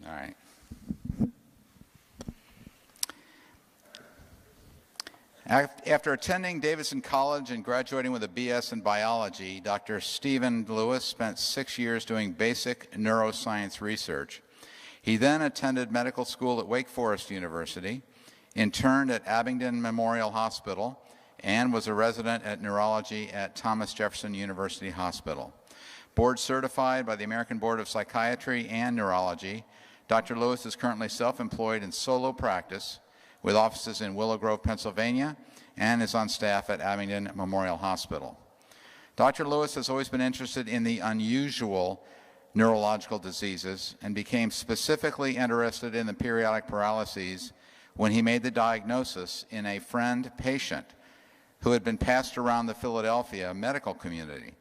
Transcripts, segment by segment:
All right. After attending Davidson College and graduating with a BS in biology, Dr. Steven Lewis spent 6 years doing basic neuroscience research. He then attended medical school at Wake Forest University, interned at Abingdon Memorial Hospital, and was a resident at neurology at Thomas Jefferson University Hospital. Board certified by the American Board of Psychiatry and Neurology, Dr. Lewis is currently self-employed in solo practice with offices in Willow Grove, Pennsylvania, and is on staff at Abingdon Memorial Hospital. Dr. Lewis has always been interested in the unusual neurological diseases and became specifically interested in the periodic paralyses when he made the diagnosis in a friend patient who had been passed around the Philadelphia medical community.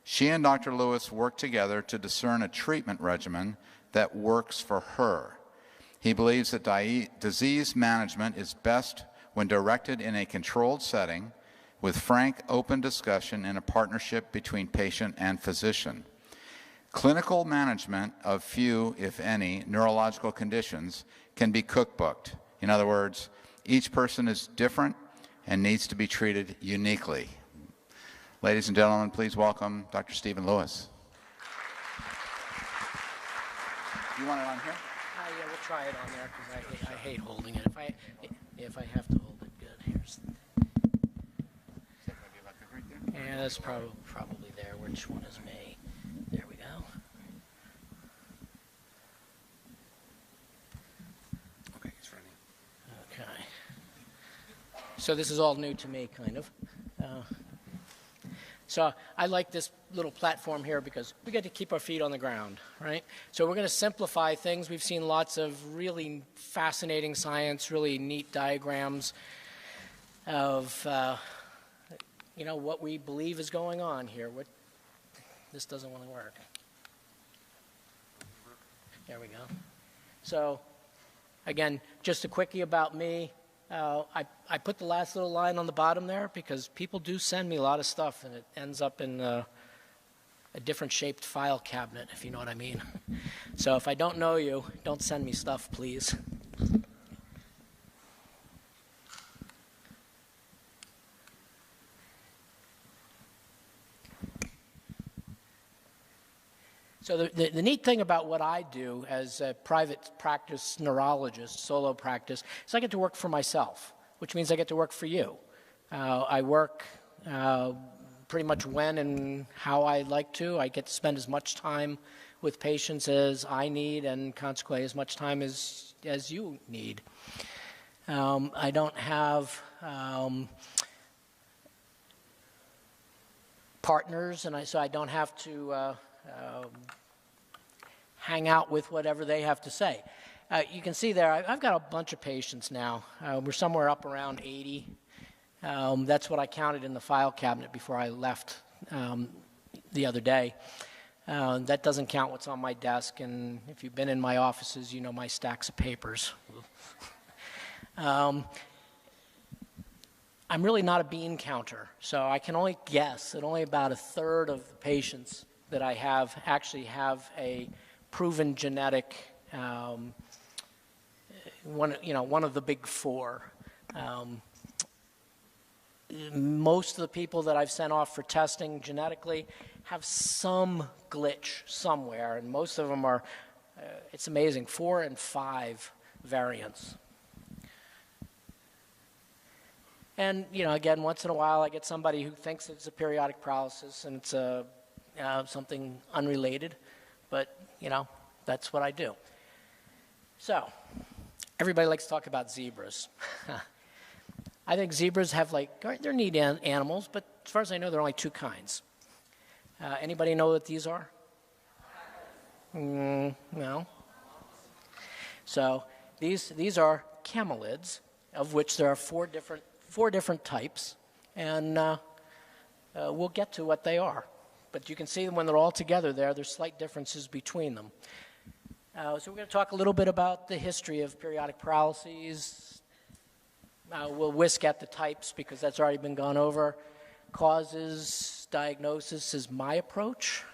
She and Dr. Lewis worked together to discern a treatment regimen that works for her. He believes that disease management is best when directed in a controlled setting with frank, open discussion and a partnership between patient and physician. Clinical management of few, if any, neurological conditions can be cookbooked. In other words, each person is different and needs to be treated uniquely. Ladies and gentlemen, please welcome Dr. Steven Lewis. You want it on here? Yeah, we'll try it on there because I hate holding it. If I have to hold it, good. Here's. Yeah, that's probably there. Which one is me? There we go. Okay, it's running. Okay. So this is all new to me, kind of. So I like this little platform here because we get to keep our feet on the ground, right? So we're going to simplify things. We've seen lots of really fascinating science, really neat diagrams of, what we believe is going on here. This doesn't want to work. There we go. So again, just a quickie about me. I put the last little line on the bottom there because people do send me a lot of stuff and it ends up in a different shaped file cabinet, if you know what I mean. So if I don't know you, don't send me stuff, please. So the neat thing about what I do as a private practice neurologist, solo practice, is I get to work for myself, which means I get to work for you. I work pretty much when and how I like to. I get to spend as much time with patients as I need and consequently as much time as you need. I don't have partners, and so I don't have to hang out with whatever they have to say. You can see there, I've got a bunch of patients now. We're somewhere up around 80. That's what I counted in the file cabinet before I left the other day. That doesn't count what's on my desk, and if you've been in my offices, you know my stacks of papers. I'm really not a bean counter, so I can only guess that only about a third of the patients that I have actually have a proven genetic, one of the big four. Most of the people that I've sent off for testing genetically have some glitch somewhere, and most of them are, it's amazing, 4 and 5 variants. And, again, once in a while I get somebody who thinks it's a periodic paralysis and it's something unrelated, but, that's what I do. So, everybody likes to talk about zebras. I think zebras have, they're neat animals, but as far as I know, there are only 2 kinds. Anybody know what these are? No. So, these are camelids, of which there are 4 different types, and we'll get to what they are. But you can see them when they're all together there's slight differences between them. So we're going to talk a little bit about the history of periodic paralyses. We'll whisk at the types because that's already been gone over. Causes, diagnosis is my approach.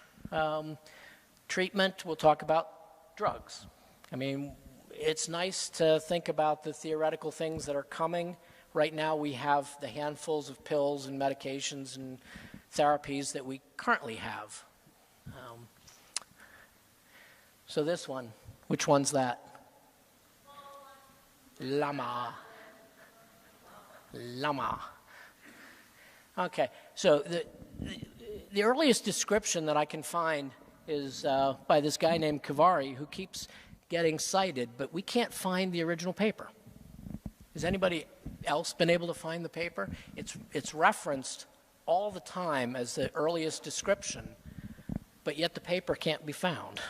Treatment, we'll talk about drugs. I mean, it's nice to think about the theoretical things that are coming. Right now we have the handfuls of pills and medications and therapies that we currently have. So this one, which one's that? Llama. Llama. Okay, so the earliest description that I can find is by this guy named Kavari, who keeps getting cited, but we can't find the original paper. Has anybody else been able to find the paper? It's referenced all the time as the earliest description, but yet the paper can't be found.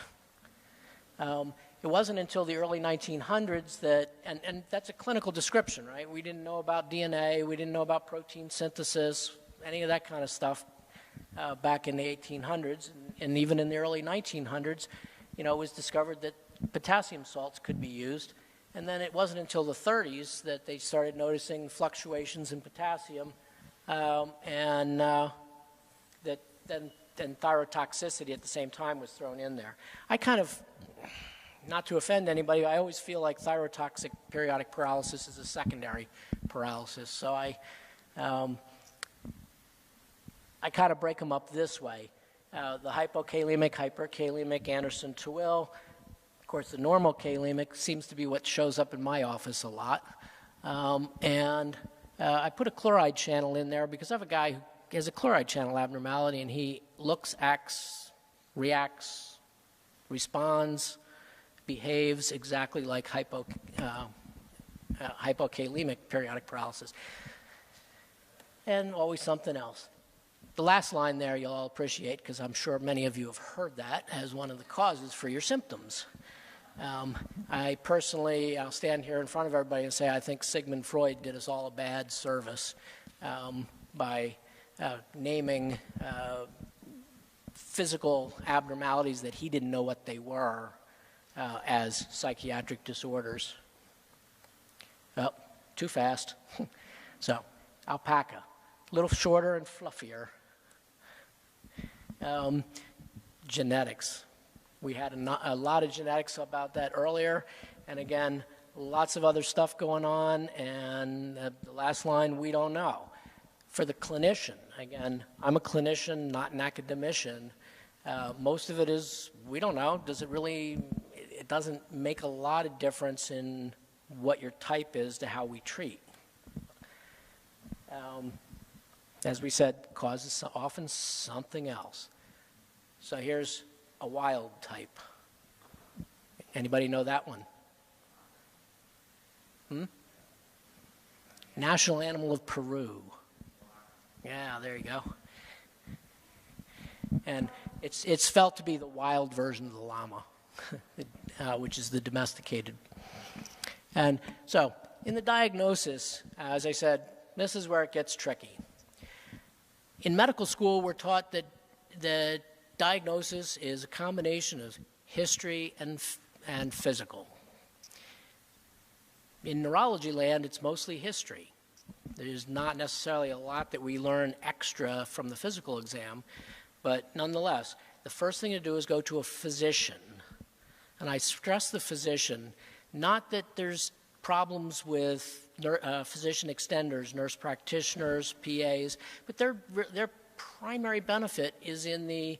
It wasn't until the early 1900s that, and that's a clinical description, right? We didn't know about DNA, we didn't know about protein synthesis, any of that kind of stuff back in the 1800s, and even in the early 1900s, it was discovered that potassium salts could be used. And then it wasn't until the 30s that they started noticing fluctuations in potassium, and that then thyrotoxicity at the same time was thrown in there. I kind of, not to offend anybody, I always feel like thyrotoxic periodic paralysis is a secondary paralysis. So I kind of break them up this way. The hypokalemic, hyperkalemic, Anderson-Tawil. Of course, the normal kalemic seems to be what shows up in my office a lot. I put a chloride channel in there because I have a guy who has a chloride channel abnormality, and he looks, acts, reacts, responds, behaves exactly like hypokalemic periodic paralysis. And always something else. The last line there you'll all appreciate, because I'm sure many of you have heard that as one of the causes for your symptoms. I personally, I'll stand here in front of everybody and say I think Sigmund Freud did us all a bad service by naming physical abnormalities that he didn't know what they were as psychiatric disorders. Oh, too fast. So, alpaca, a little shorter and fluffier. Genetics. We had a lot of genetics about that earlier, and again, lots of other stuff going on, and the last line, we don't know. For the clinician, again, I'm a clinician, not an academician. Most of it is, we don't know. Does it really, it doesn't make a lot of difference in what your type is to how we treat. As we said, causes often something else. So here's a wild type. Anybody know that one? National animal of Peru. Yeah, there you go. And it's felt to be the wild version of the llama, which is the domesticated. And so in the diagnosis, as I said, this is where it gets tricky. In medical school, we're taught that the diagnosis is a combination of history and physical. In neurology land, it's mostly history. There's not necessarily a lot that we learn extra from the physical exam, but nonetheless, the first thing to do is go to a physician. And I stress the physician, not that there's problems with physician extenders, nurse practitioners, PAs, but their primary benefit is in the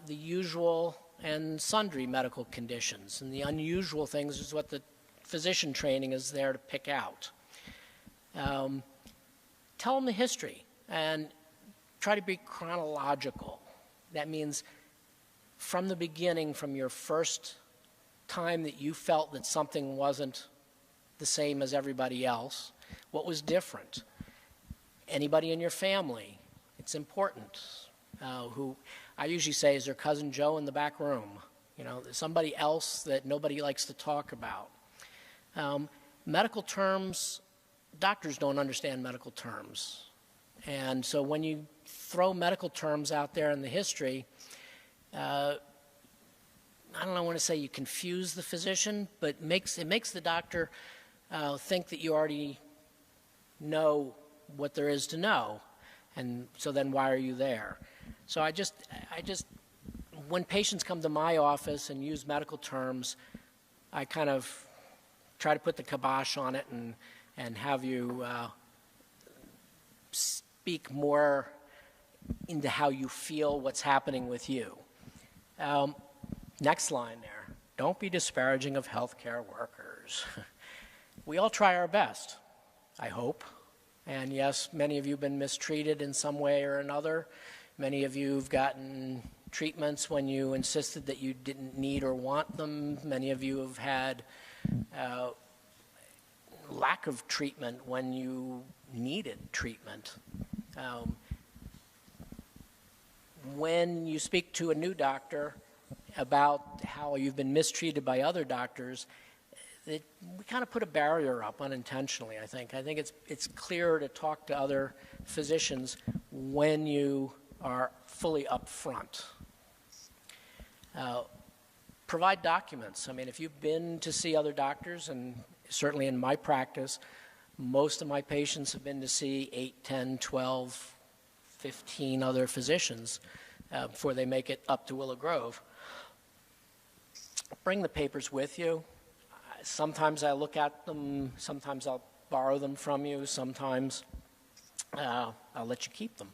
usual and sundry medical conditions, and the unusual things is what the physician training is there to pick out. Tell them the history and try to be chronological. That means from the beginning, from your first time that you felt that something wasn't the same as everybody else, what was different? Anybody in your family, it's important. Who I usually say is their cousin Joe in the back room. You know, somebody else that nobody likes to talk about. Medical terms, doctors don't understand medical terms. And so when you throw medical terms out there in the history, I don't want to say you confuse the physician, but it makes the doctor think that you already know what there is to know. And so then why are you there? So I just, when patients come to my office and use medical terms, I kind of try to put the kibosh on it and have you speak more into how you feel what's happening with you. Next line there. Don't be disparaging of healthcare workers. We all try our best, I hope. And yes, many of you have been mistreated in some way or another. Many of you have gotten treatments when you insisted that you didn't need or want them. Many of you have had lack of treatment when you needed treatment. When you speak to a new doctor about how you've been mistreated by other doctors, we kind of put a barrier up unintentionally, I think. I think it's clearer to talk to other physicians when you are fully upfront. Provide documents. I mean, if you've been to see other doctors, and certainly in my practice, most of my patients have been to see 8, 10, 12, 15 other physicians before they make it up to Willow Grove. Bring the papers with you. Sometimes I look at them, sometimes I'll borrow them from you, sometimes I'll let you keep them.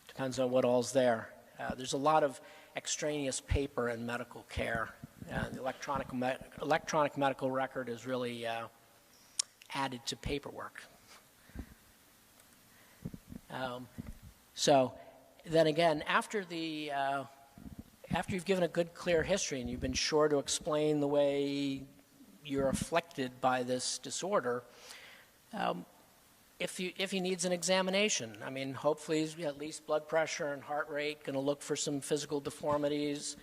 Depends on what all's there. There's a lot of extraneous paper in medical care. The electronic medical record is really added to paperwork. So then again, after you've given a good, clear history and you've been sure to explain the way you're afflicted by this disorder, if he needs an examination, I mean, hopefully at least blood pressure and heart rate, going to look for some physical deformities.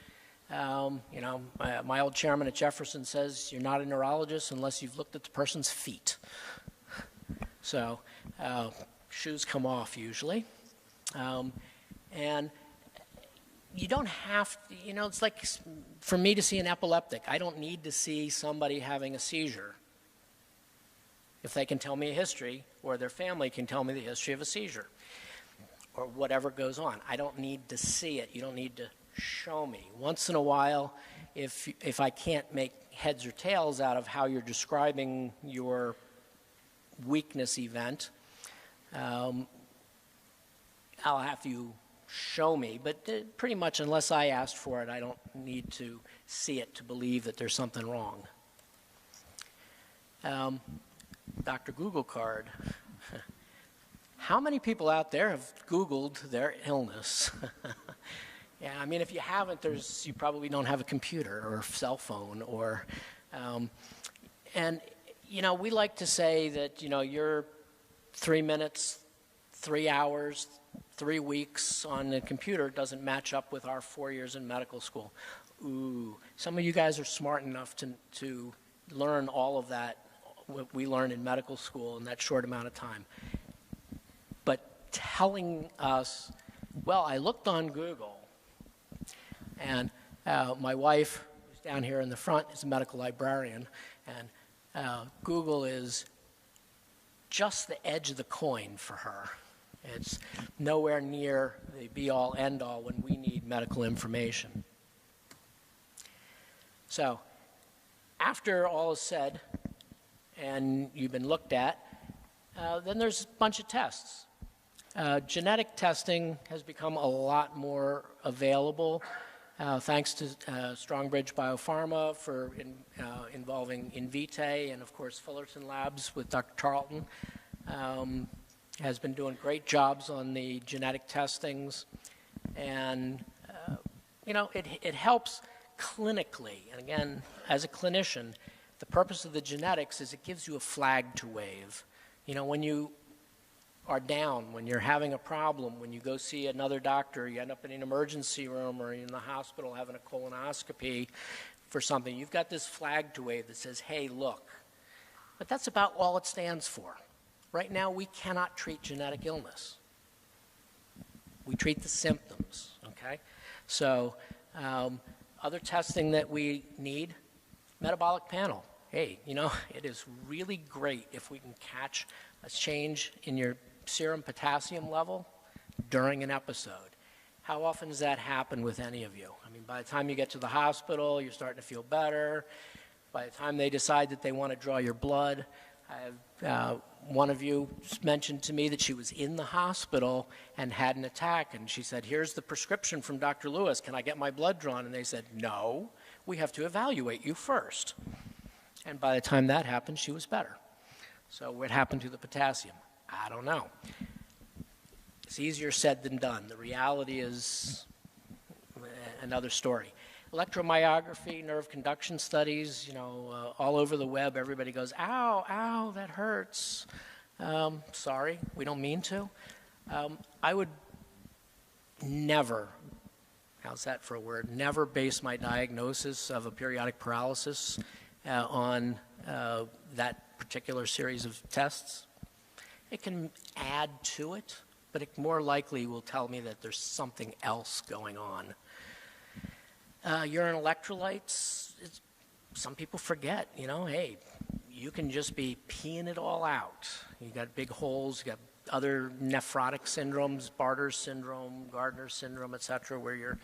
You know, my old chairman at Jefferson says you're not a neurologist unless you've looked at the person's feet. So shoes come off usually. And you don't have to, you know, it's like for me to see an epileptic, I don't need to see somebody having a seizure. If they can tell me a history, or their family can tell me the history of a seizure, or whatever goes on. I don't need to see it. You don't need to show me. Once in a while, if I can't make heads or tails out of how you're describing your weakness event, I'll have you show me, but pretty much unless I asked for it, I don't need to see it to believe that there's something wrong. Dr. Google card. How many people out there have Googled their illness? Yeah, I mean, if you haven't, you probably don't have a computer or a cell phone, or, and, you know, we like to say that, you know, your 3 minutes, 3 hours, 3 weeks on the computer doesn't match up with our 4 years in medical school. Ooh, some of you guys are smart enough to learn all of that, what we learned in medical school in that short amount of time. But telling us, well, I looked on Google, and my wife, who's down here in the front, is a medical librarian, and Google is just the edge of the coin for her. It's nowhere near the be-all, end-all when we need medical information. So after all is said and you've been looked at, then there's a bunch of tests. Genetic testing has become a lot more available thanks to Strongbridge Biopharma for involving Invitae, and of course Fullerton Labs with Dr. Charlton. Has been doing great jobs on the genetic testings, and you know, it helps clinically. And again, as a clinician, the purpose of the genetics is it gives you a flag to wave. You know, when you are down, when you're having a problem, when you go see another doctor, you end up in an emergency room or in the hospital having a colonoscopy for something, you've got this flag to wave that says, hey, look. But that's about all it stands for. Right now, we cannot treat genetic illness. We treat the symptoms, okay? So other testing that we need, metabolic panel. Hey, you know, it is really great if we can catch a change in your serum potassium level during an episode. How often does that happen with any of you? I mean, by the time you get to the hospital, you're starting to feel better. By the time they decide that they want to draw your blood, one of you mentioned to me that she was in the hospital and had an attack, and she said, here's the prescription from Dr. Lewis, can I get my blood drawn? And they said, no, we have to evaluate you first. And by the time that happened, she was better. So what happened to the potassium? I don't know. It's easier said than done. The reality is another story. Electromyography, nerve conduction studies, all over the web, everybody goes, ow, ow, that hurts. Sorry, we don't mean to. I would never, how's that for a word, never base my diagnosis of a periodic paralysis on that particular series of tests. It can add to it, but it more likely will tell me that there's something else going on. Urine electrolytes, some people forget, hey, you can just be peeing it all out. You got big holes, you got other nephrotic syndromes, Barter's syndrome, Gardner's syndrome, et cetera, where your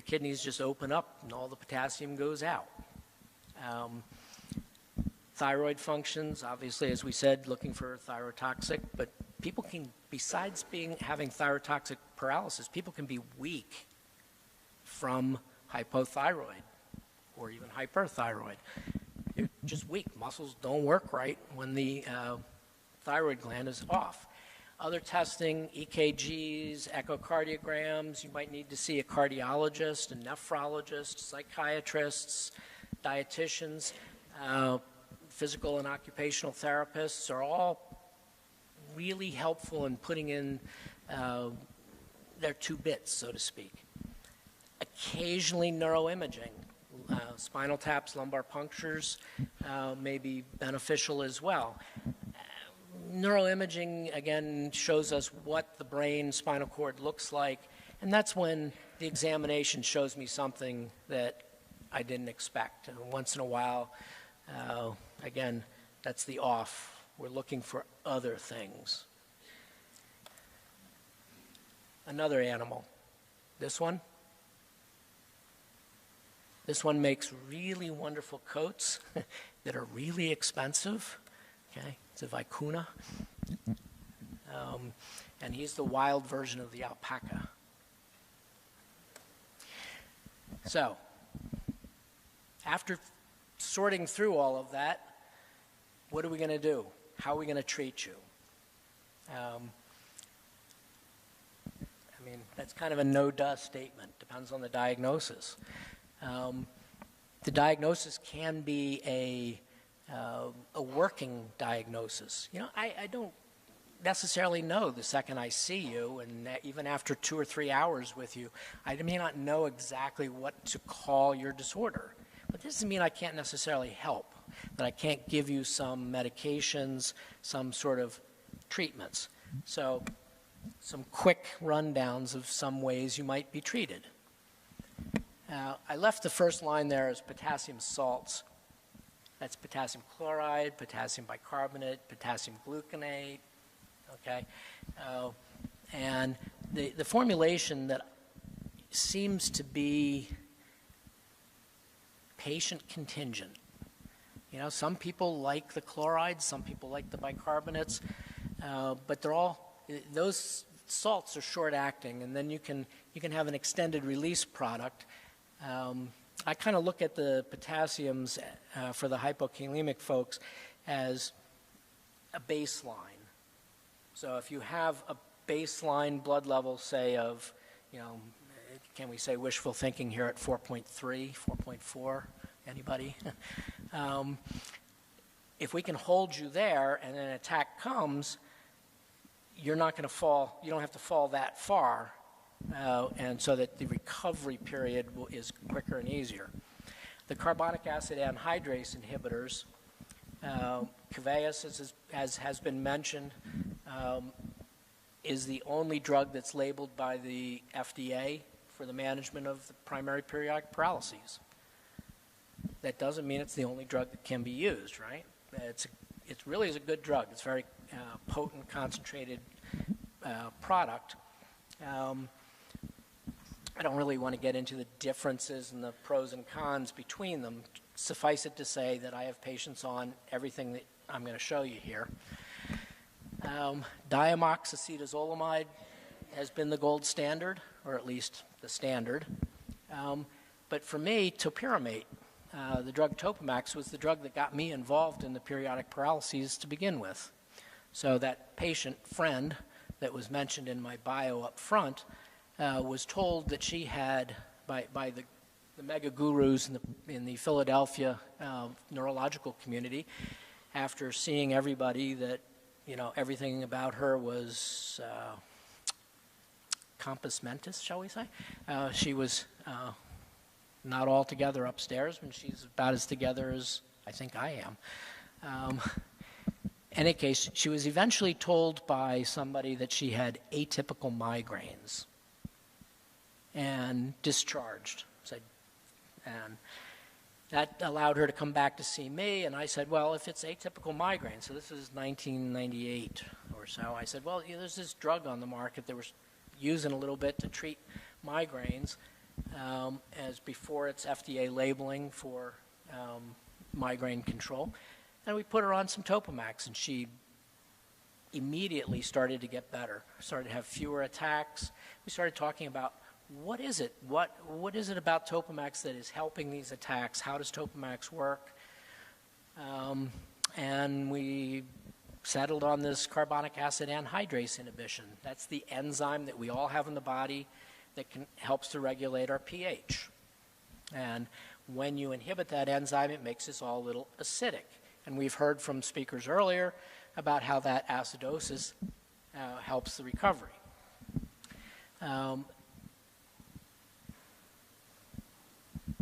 kidneys just open up and all the potassium goes out. Thyroid functions, obviously, as we said, looking for thyrotoxic, but people can, besides having thyrotoxic paralysis, people can be weak from hypothyroid or even hyperthyroid. They're just weak. Muscles don't work right when the thyroid gland is off. Other testing, EKGs, echocardiograms, you might need to see a cardiologist, a nephrologist, psychiatrists, dietitians, physical and occupational therapists are all really helpful in putting in their two bits, so to speak. Occasionally neuroimaging, spinal taps, lumbar punctures may be beneficial as well. Neuroimaging, again, shows us what the brain spinal cord looks like, and that's when the examination shows me something that I didn't expect. And once in a while, again, that's the off. We're looking for other things. Another animal. This one. This one makes really wonderful coats that are really expensive. Okay, it's a vicuna. And he's the wild version of the alpaca. So, after sorting through all of that, what are we going to do? How are we going to treat you? I mean, that's kind of a no-duh statement. Depends on the diagnosis. The diagnosis can be a working diagnosis. I don't necessarily know the second I see you, and even after 2 or 3 hours with you, I may not know exactly what to call your disorder. But this doesn't mean I can't necessarily help, that I can't give you some medications, some sort of treatments. So some quick rundowns of some ways you might be treated. I left the first line there as potassium salts. That's potassium chloride, potassium bicarbonate, potassium gluconate, okay? And the formulation that seems to be patient contingent. Some people like the chlorides, some people like the bicarbonates, but those salts are short acting, and then you can have an extended release product. I kind of look at the potassiums for the hypokalemic folks as a baseline. So if you have a baseline blood level, say of, can we say wishful thinking here at 4.3, 4.4, anybody? If we can hold you there and an attack comes, you're not going to fall, you don't have to fall that far. And so that the recovery period is quicker and easier. The carbonic acid anhydrase inhibitors, Keveyis, as has been mentioned, is the only drug that's labeled by the FDA for the management of the primary periodic paralyses. That doesn't mean it's the only drug that can be used, right? It really is a good drug. It's a very potent, concentrated product. I don't really want to get into the differences and the pros and cons between them suffice it to say that I have patients on everything that I'm going to show you here. Diamoxacetazolamide has been the gold standard, or at least the standard. But for me, topiramate, the drug Topamax, was the drug that got me involved in the periodic paralyses to begin with. So that patient friend that was mentioned in my bio up front was told that she had, by the mega gurus in the Philadelphia neurological community, after seeing everybody, that everything about her was compos mentis, shall we say. She was not all together upstairs, and she's about as together as I think I am. In any case, she was eventually told by somebody that she had atypical migraines and discharged. And that allowed her to come back to see me, and I said, well, if it's atypical migraine, so this is 1998 or so, I said, well, there's this drug on the market that we're using a little bit to treat migraines as before its FDA labeling for migraine control. And we put her on some Topamax, and she immediately started to get better, started to have fewer attacks. We started talking about what is it? What is it about Topamax that is helping these attacks? How does Topamax work? And we settled on this carbonic acid anhydrase inhibition. That's the enzyme that we all have in the body that helps to regulate our pH. And when you inhibit that enzyme, it makes us all a little acidic. And we've heard from speakers earlier about how that acidosis helps the recovery.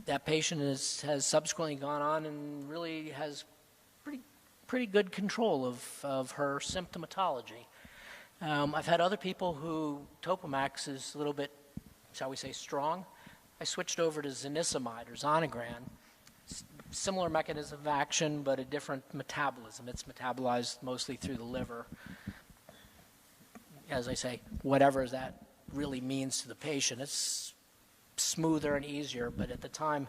That patient has subsequently gone on and really has pretty good control of her symptomatology. I've had other people who Topamax is a little bit, shall we say, strong. I switched over to zonisamide or Zonegran. Similar mechanism of action, but a different metabolism. It's metabolized mostly through the liver. As I say, whatever that really means to the patient. It's smoother and easier, but at the time,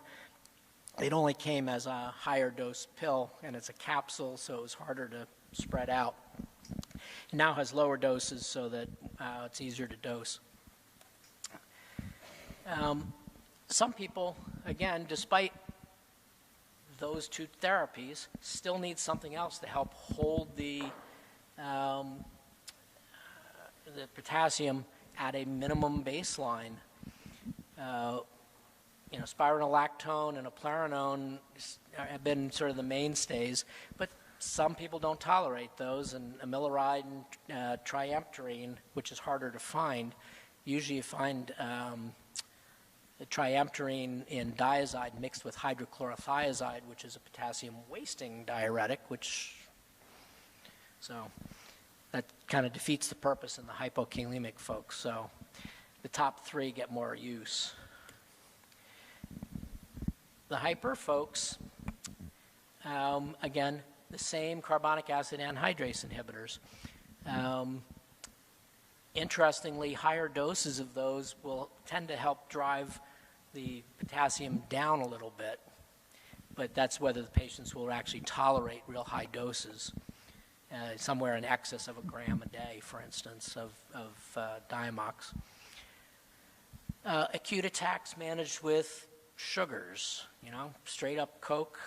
it only came as a higher dose pill, and it's a capsule, so it was harder to spread out. It now has lower doses so that it's easier to dose. Some people, again, despite those two therapies, still need something else to help hold the potassium at a minimum baseline. Spironolactone and eplerenone have been sort of the mainstays, but some people don't tolerate those, and amiloride and triamterene, which is harder to find. Usually you find the triamterene in diazide mixed with hydrochlorothiazide, which is a potassium-wasting diuretic, so that kind of defeats the purpose in the hypokalemic folks. So the top three get more use. The hyper folks, again, the same carbonic acid anhydrase inhibitors. Interestingly, higher doses of those will tend to help drive the potassium down a little bit, but that's whether the patients will actually tolerate real high doses, somewhere in excess of 1 gram a day, for instance, of Diamox. Acute attacks managed with sugars, straight up Coke.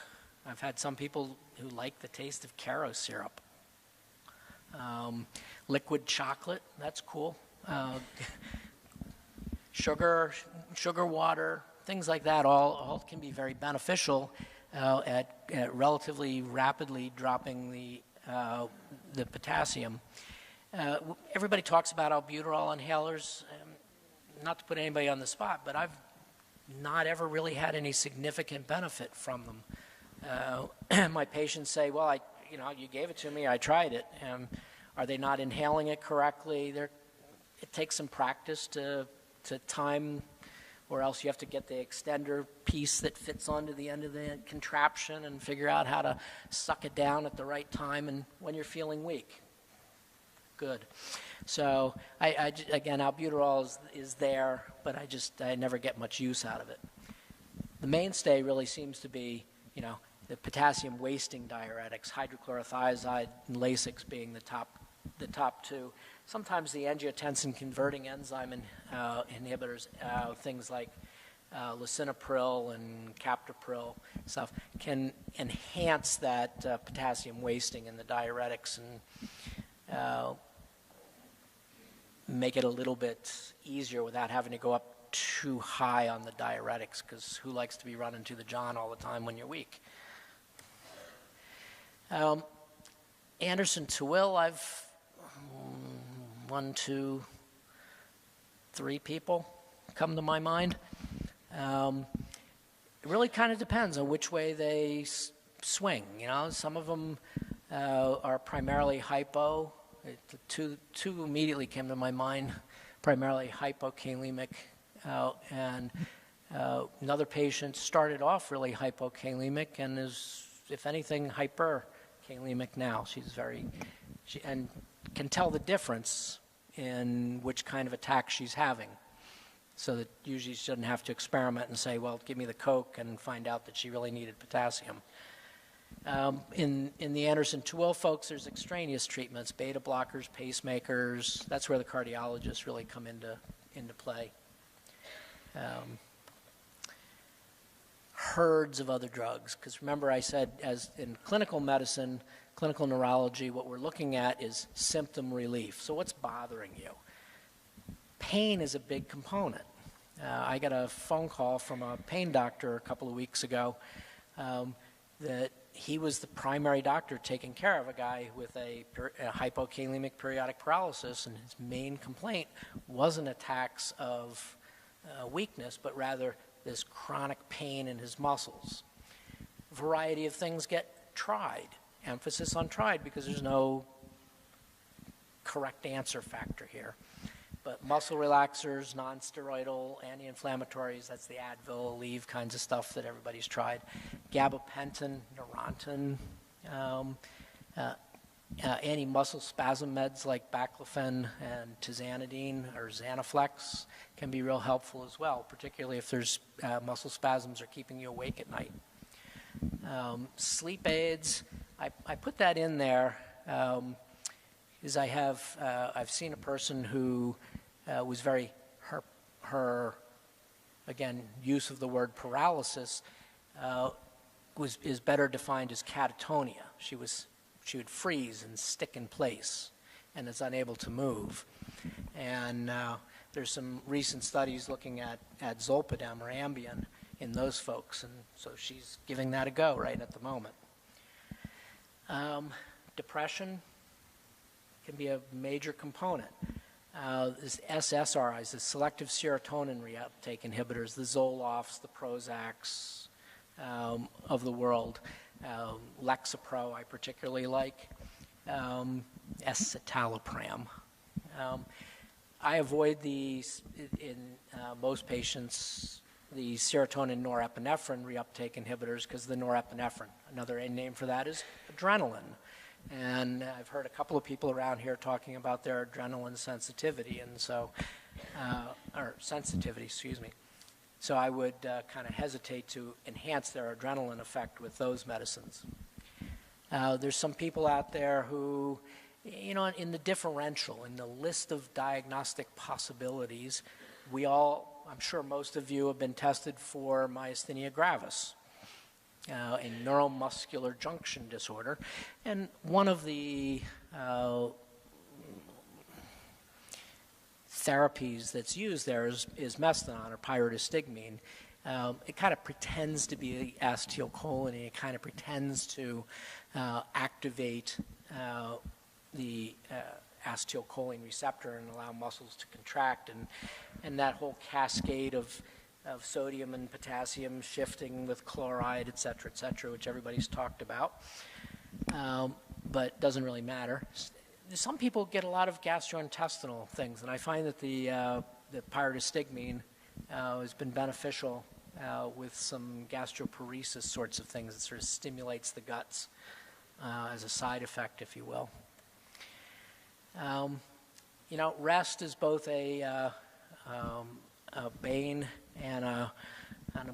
I've had some people who like the taste of Caro syrup. Liquid chocolate, that's cool. Sugar water, things like that all can be very beneficial at relatively rapidly dropping the potassium. Everybody talks about albuterol inhalers. Not to put anybody on the spot, but I've not ever really had any significant benefit from them. My patients say, well, you gave it to me, I tried it. Are they not inhaling it correctly? It takes some practice to time, or else you have to get the extender piece that fits onto the end of the contraption and figure out how to suck it down at the right time and when you're feeling weak. Good. So again, albuterol is there, but I never get much use out of it. The mainstay really seems to be, the potassium wasting diuretics, hydrochlorothiazide and Lasix being the top two. Sometimes the angiotensin converting enzyme inhibitors, things like lisinopril and captopril stuff, can enhance that potassium wasting in the diuretics and make it a little bit easier without having to go up too high on the diuretics, because who likes to be running to the John all the time when you're weak? Anderson-Tawil, I've 1, 2, 3 people come to my mind. It really kind of depends on which way they swing. Some of them are primarily hypo. Two immediately came to my mind, primarily hypokalemic, and another patient started off really hypokalemic and is, if anything, hyperkalemic now. And can tell the difference in which kind of attack she's having, so that usually she doesn't have to experiment and say, well, give me the Coke, and find out that she really needed potassium. In the Anderson-Tawil folks, there's extraneous treatments, beta blockers, pacemakers. That's where the cardiologists really come into play. Herds of other drugs, because remember I said, as in clinical medicine, clinical neurology, what we're looking at is symptom relief. So what's bothering you? Pain is a big component. I got a phone call from a pain doctor a couple of weeks ago that he was the primary doctor taking care of a guy with a hypokalemic periodic paralysis, and his main complaint wasn't attacks of weakness, but rather this chronic pain in his muscles. A variety of things get tried. Emphasis on tried, because there's no correct answer factor here. But muscle relaxers, non-steroidal, anti-inflammatories, that's the Advil, Aleve kinds of stuff that everybody's tried. Gabapentin, Neurontin, anti-muscle spasm meds like baclofen and tizanidine or Xanaflex can be real helpful as well, particularly if there's muscle spasms are keeping you awake at night. Sleep aids, I put that in there is I've seen a person who was very, her again, use of the word paralysis is better defined as catatonia. She would freeze and stick in place and is unable to move. And there's some recent studies looking at Zolpidem or Ambien in those folks, and so she's giving that a go right at the moment. Depression can be a major component. This SSRIs, the selective serotonin reuptake inhibitors, the Zolofts, the Prozacs of the world, Lexapro I particularly like, escitalopram. I avoid these in most patients, the serotonin norepinephrine reuptake inhibitors, because the norepinephrine, another name for that is adrenaline. And I've heard a couple of people around here talking about their adrenaline sensitivity, and so, or sensitivity, excuse me. So I would kind of hesitate to enhance their adrenaline effect with those medicines. There's some people out there who, in the differential, in the list of diagnostic possibilities, I'm sure most of you have been tested for myasthenia gravis, a neuromuscular junction disorder. And one of the therapies that's used there is methadone or pyridostigmine. It kind of pretends to be acetylcholine. It kind of pretends to activate the acetylcholine receptor and allow muscles to contract, and that whole cascade of sodium and potassium shifting with chloride, et cetera, which everybody's talked about, but doesn't really matter. Some people get a lot of gastrointestinal things, and I find that the pyridostigmine has been beneficial with some gastroparesis sorts of things. It sort of stimulates the guts as a side effect, if you will. Rest is both a bane and a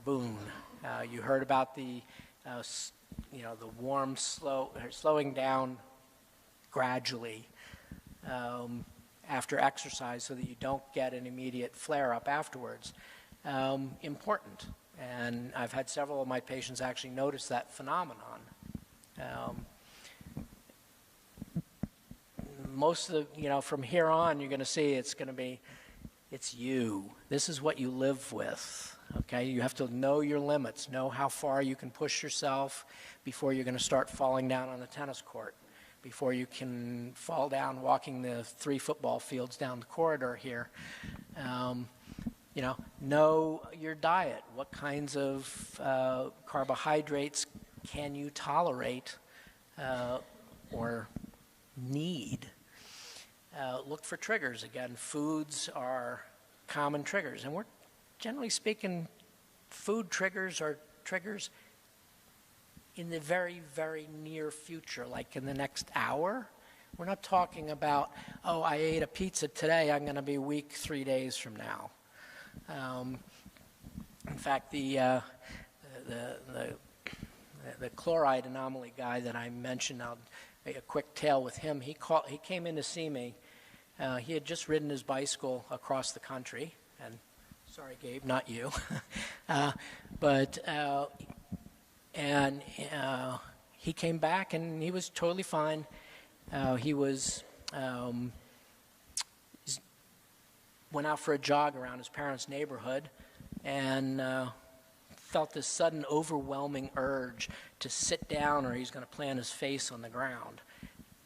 boon. You heard about the the warm, slowing down gradually after exercise so that you don't get an immediate flare-up afterwards, important. And I've had several of my patients actually notice that phenomenon. Most of the, from here on, you're going to see it's you. This is what you live with, okay? You have to know your limits, know how far you can push yourself before you're going to start falling down on the tennis court, before you can fall down walking the 3 football fields down the corridor here. Know your diet. What kinds of carbohydrates can you tolerate or need? Look for triggers. Again, foods are common triggers. And we're generally speaking, food triggers are triggers in the very, very near future, like in the next hour. We're not talking about, oh, I ate a pizza today, I'm going to be weak 3 days from now. In fact, the chloride anomaly guy that I mentioned, I'll make a quick tale with him. He came in to see me. He had just ridden his bicycle across the country, and sorry, Gabe, not you. He came back and he was totally fine. He went out for a jog around his parents' neighborhood and felt this sudden overwhelming urge to sit down or he's going to plant his face on the ground.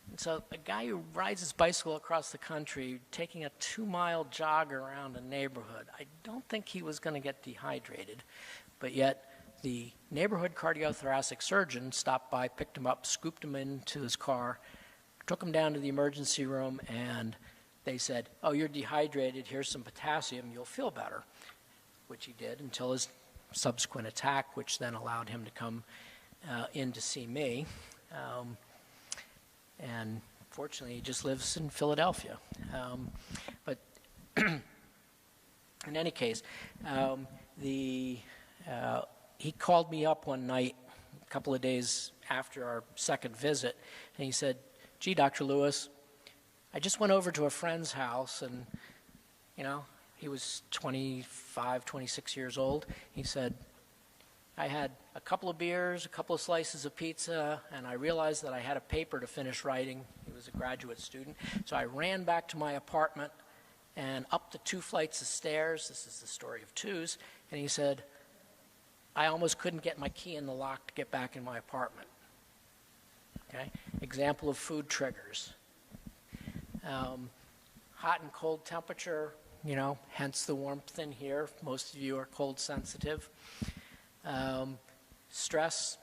And so a guy who rides his bicycle across the country, taking a 2-mile jog around a neighborhood, I don't think he was going to get dehydrated. But yet the neighborhood cardiothoracic surgeon stopped by, picked him up, scooped him into his car, took him down to the emergency room, and they said, oh, you're dehydrated, here's some potassium, you'll feel better, which he did until his subsequent attack, which then allowed him to come in to see me. And fortunately, he just lives in Philadelphia. But in any case, he called me up one night, a couple of days after our second visit, and he said, gee, Dr. Lewis, I just went over to a friend's house, and, he was 25, 26 years old. He said, I had a couple of beers, a couple of slices of pizza, and I realized that I had a paper to finish writing. He was a graduate student. So I ran back to my apartment and up the 2 flights of stairs. This is the story of twos. And he said, I almost couldn't get my key in the lock to get back in my apartment. Okay? Example of food triggers. Hot and cold temperature, hence the warmth in here. Most of you are cold sensitive. Stress,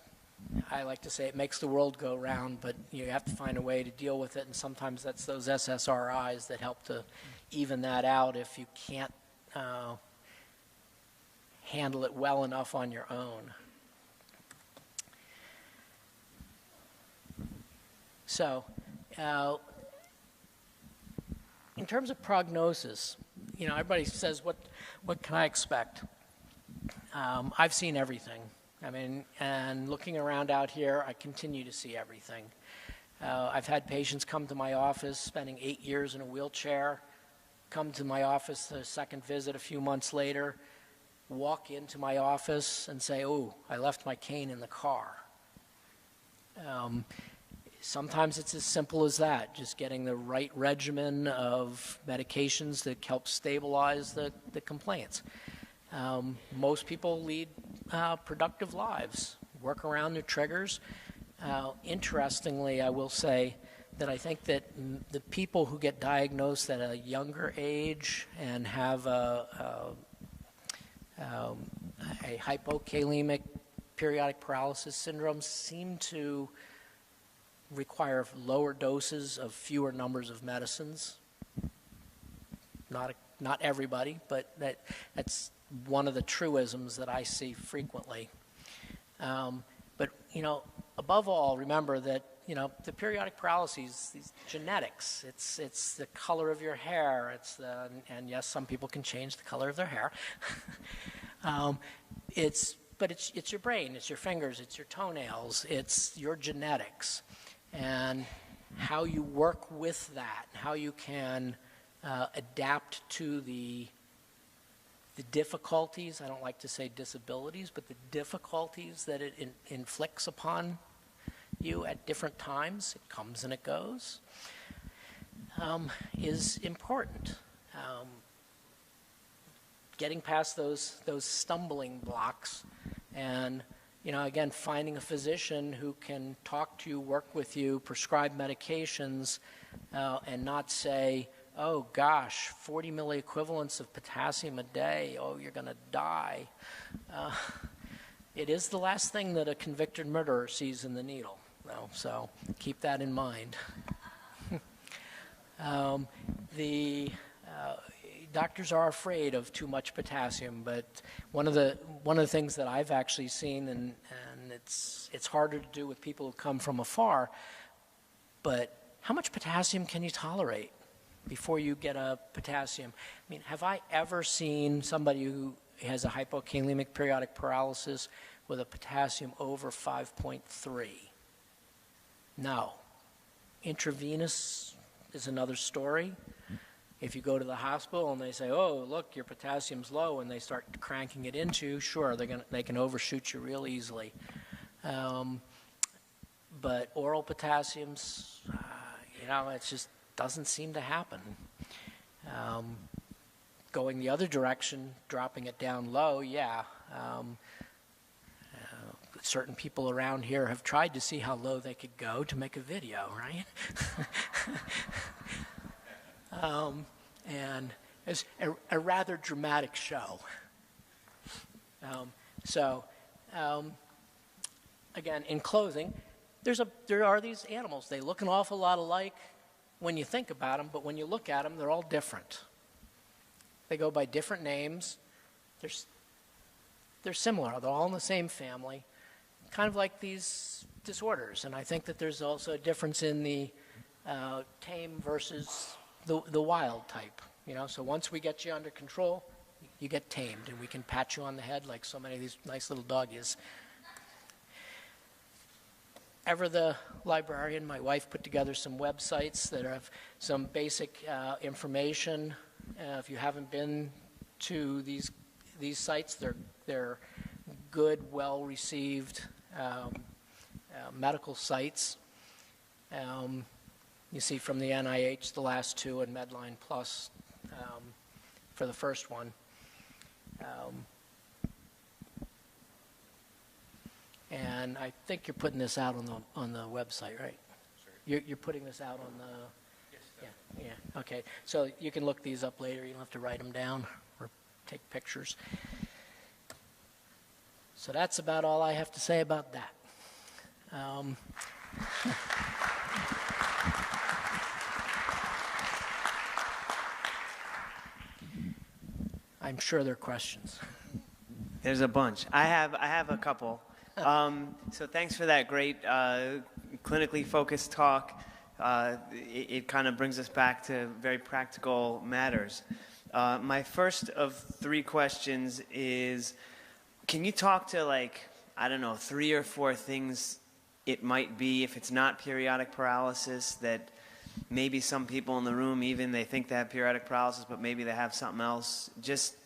I like to say it makes the world go round, but you have to find a way to deal with it, and sometimes that's those SSRIs that help to even that out if you can't handle it well enough on your own. So, in terms of prognosis, everybody says, what can I expect? I've seen everything. And looking around out here, I continue to see everything. I've had patients come to my office spending 8 years in a wheelchair, come to my office the second visit a few months later, walk into my office and say, oh, I left my cane in the car. Sometimes it's as simple as that, just getting the right regimen of medications that help stabilize the complaints. Most people lead productive lives, work around their triggers. Interestingly, I will say that I think that the people who get diagnosed at a younger age and have a hypokalemic periodic paralysis syndrome seem to require lower doses of fewer numbers of medicines. Not everybody, but that's one of the truisms that I see frequently. But above all, remember that the periodic paralyses, these genetics. It's the color of your hair. And yes, some people can change the color of their hair. It's but it's your brain, it's your fingers, it's your toenails, it's your genetics, and how you work with that, how you can adapt to the difficulties, I don't like to say disabilities, but the difficulties that it inflicts upon you at different times, it comes and it goes, is important. Getting past those stumbling blocks and, again, finding a physician who can talk to you, work with you, prescribe medications, and not say, oh gosh, 40 milliequivalents of potassium a day, oh, you're going to die. It is the last thing that a convicted murderer sees in the needle, though, so keep that in mind. Doctors are afraid of too much potassium, but one of the things that I've actually seen, and it's harder to do with people who come from afar, but how much potassium can you tolerate before you get a potassium? I mean, have I ever seen somebody who has a hypokalemic periodic paralysis with a potassium over 5.3? No. Intravenous is another story. If you go to the hospital and they say, oh, look, your potassium's low, and they start cranking it into you, sure, they can overshoot you real easily. But oral potassiums, it just doesn't seem to happen. Going the other direction, dropping it down low, yeah. Certain people around here have tried to see how low they could go to make a video, right? And it's a rather dramatic show. Again, in closing, there are these animals. They look an awful lot alike when you think about them, but when you look at them, they're all different. They go by different names. They're similar. They're all in the same family, kind of like these disorders. And I think that there's also a difference in the tame versus the wild type. So once we get you under control, you get tamed, and we can pat you on the head like so many of these nice little doggies. Ever the librarian, my wife put together some websites that have some basic information. If you haven't been to these sites, they're good, well-received medical sites. You see from the NIH, the last two, and Medline Plus for the first one. And I think you're putting this out on the website, right? Sure. You're putting this out on the... Yes. Yeah. Okay. So you can look these up later. You don't have to write them down or take pictures. So that's about all I have to say about that. I'm sure there are questions. There's a bunch. I have a couple. So thanks for that great clinically focused talk. It kind of brings us back to very practical matters. My first of three questions is, can you talk to 3 or 4 things it might be if it's not periodic paralysis that maybe some people in the room, even they think they have periodic paralysis, but maybe they have something else. Just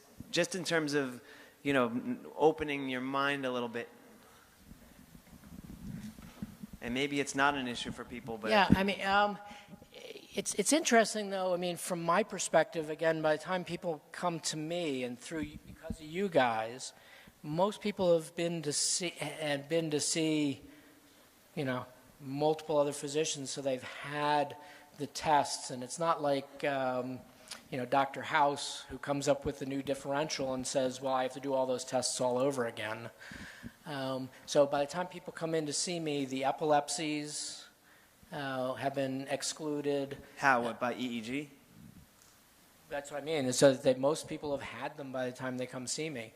in terms of, opening your mind a little bit. And maybe it's not an issue for people, but... Yeah, I mean, it's interesting, though. I mean, from my perspective, again, by the time people come to me and because of you guys, most people have been to see, multiple other physicians, so they've had the tests, and it's not like, Dr. House, who comes up with a new differential and says, well, I have to do all those tests all over again. So by the time people come in to see me, the epilepsies have been excluded. How? What, by EEG? That's what I mean. So that most people have had them by the time they come see me.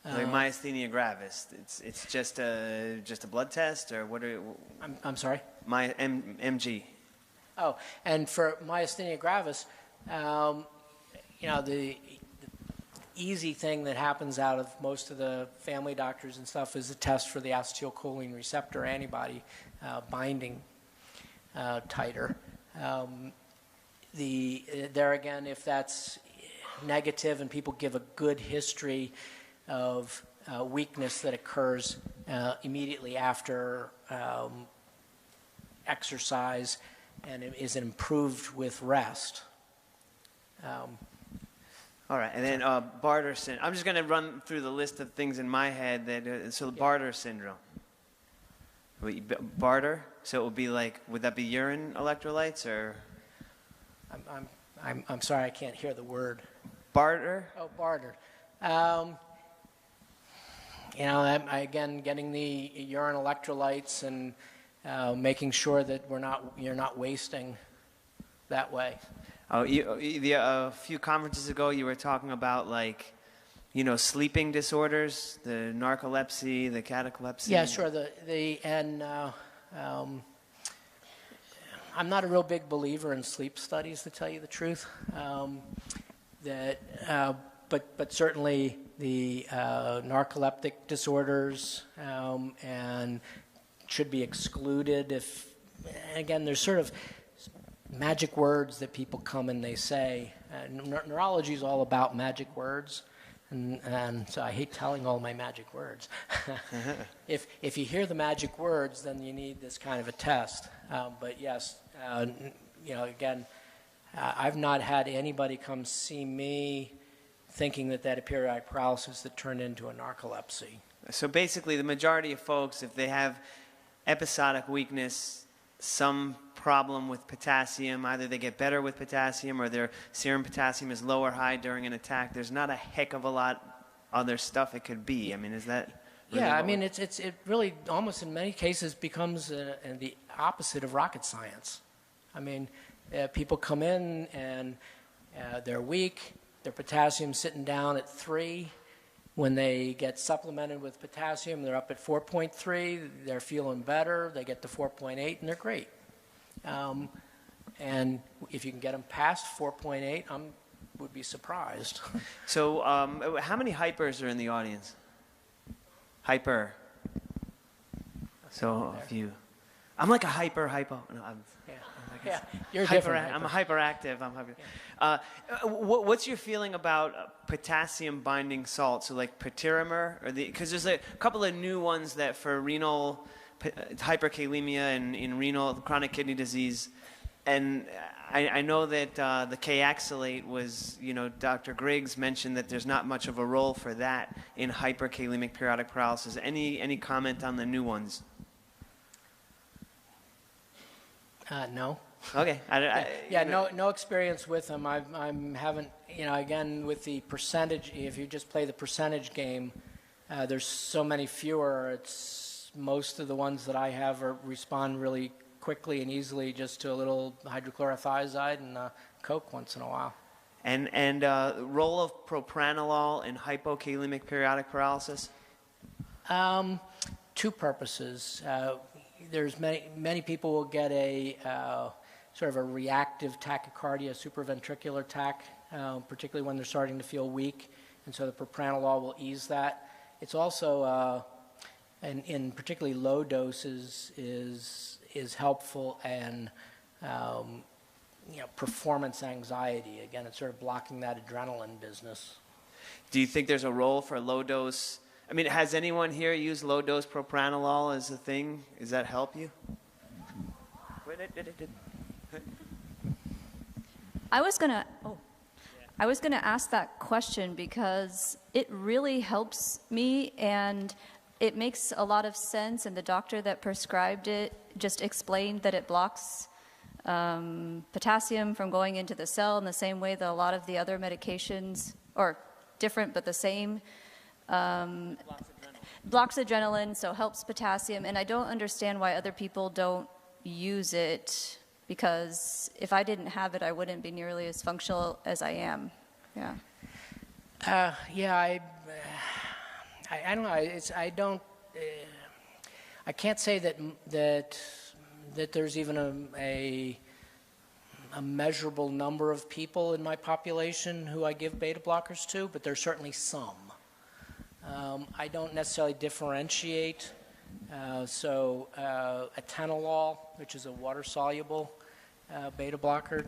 Like myasthenia gravis, it's just a blood test, or what? I'm sorry. MG. Oh, and for myasthenia gravis, easy thing that happens out of most of the family doctors and stuff is a test for the acetylcholine receptor antibody binding titer. There again, if that's negative and people give a good history of weakness that occurs immediately after exercise and it is improved with rest. All right, and then Bartter syndrome. I'm just going to run through the list of things in my head. So Bartter syndrome. Bartter? So it would be like, would that be urine electrolytes or? I'm sorry, I can't hear the word. Bartter? Oh, barter. Again, getting the urine electrolytes and making sure that you're not wasting that way. Oh, a few conferences ago, you were talking about sleeping disorders, the narcolepsy, the cataplexy. Yeah, sure. I'm not a real big believer in sleep studies, to tell you the truth. But certainly the narcoleptic disorders and should be excluded if. Again, there's sort of magic words that people come and they say. Neurology is all about magic words, and so I hate telling all my magic words. If you hear the magic words, then you need this kind of a test. But yes, again, I've not had anybody come see me thinking that had a periodic paralysis that turned into a narcolepsy. So basically, the majority of folks, if they have episodic weakness, some problem with potassium, either they get better with potassium or their serum potassium is low or high during an attack. There's not a heck of a lot other stuff it could be. I mean, is that really? Yeah, I mean, it really almost in many cases becomes the opposite of rocket science. I mean, people come in and they're weak, their potassium's sitting down at 3. When they get supplemented with potassium, they're up at 4.3, they're feeling better, they get to 4.8, and they're great. And if you can get them past 4.8, I would be surprised. So how many hypers are in the audience? Hyper. So a few. I'm like a hypo. No, yeah, you're hyper, different. I'm a hyperactive. Yeah. What's your feeling about potassium binding salts? So like patirimer, because there's a couple of new ones that for renal hyperkalemia and in renal chronic kidney disease, and I know that the K-axylate was, Dr. Griggs mentioned that there's not much of a role for that in hyperkalemic periodic paralysis. Any comment on the new ones? No. Okay. No experience with them. I haven't, again, with the percentage, if you just play the percentage game, there's so many fewer. Most of the ones that I have respond really quickly and easily just to a little hydrochlorothiazide and Coke once in a while. And role of propranolol in hypokalemic periodic paralysis? Two purposes. There's many people will get a sort of a reactive tachycardia, supraventricular tach, particularly when they're starting to feel weak, and so the propranolol will ease that. It's also, in particularly low doses, is helpful and performance anxiety. Again, it's sort of blocking that adrenaline business. Do you think there's a role for low dose? I mean, has anyone here used low dose propranolol as a thing? Does that help you? I was gonna ask that question because it really helps me and it makes a lot of sense. And the doctor that prescribed it just explained that it blocks potassium from going into the cell in the same way that a lot of the other medications, or different but the same, blocks adrenaline, so helps potassium. And I don't understand why other people don't use it, because if I didn't have it, I wouldn't be nearly as functional as I am. Yeah. I don't know. I can't say that there's even a measurable number of people in my population who I give beta blockers to, but there's certainly some. I don't necessarily differentiate. Atenolol, which is a water-soluble beta blocker,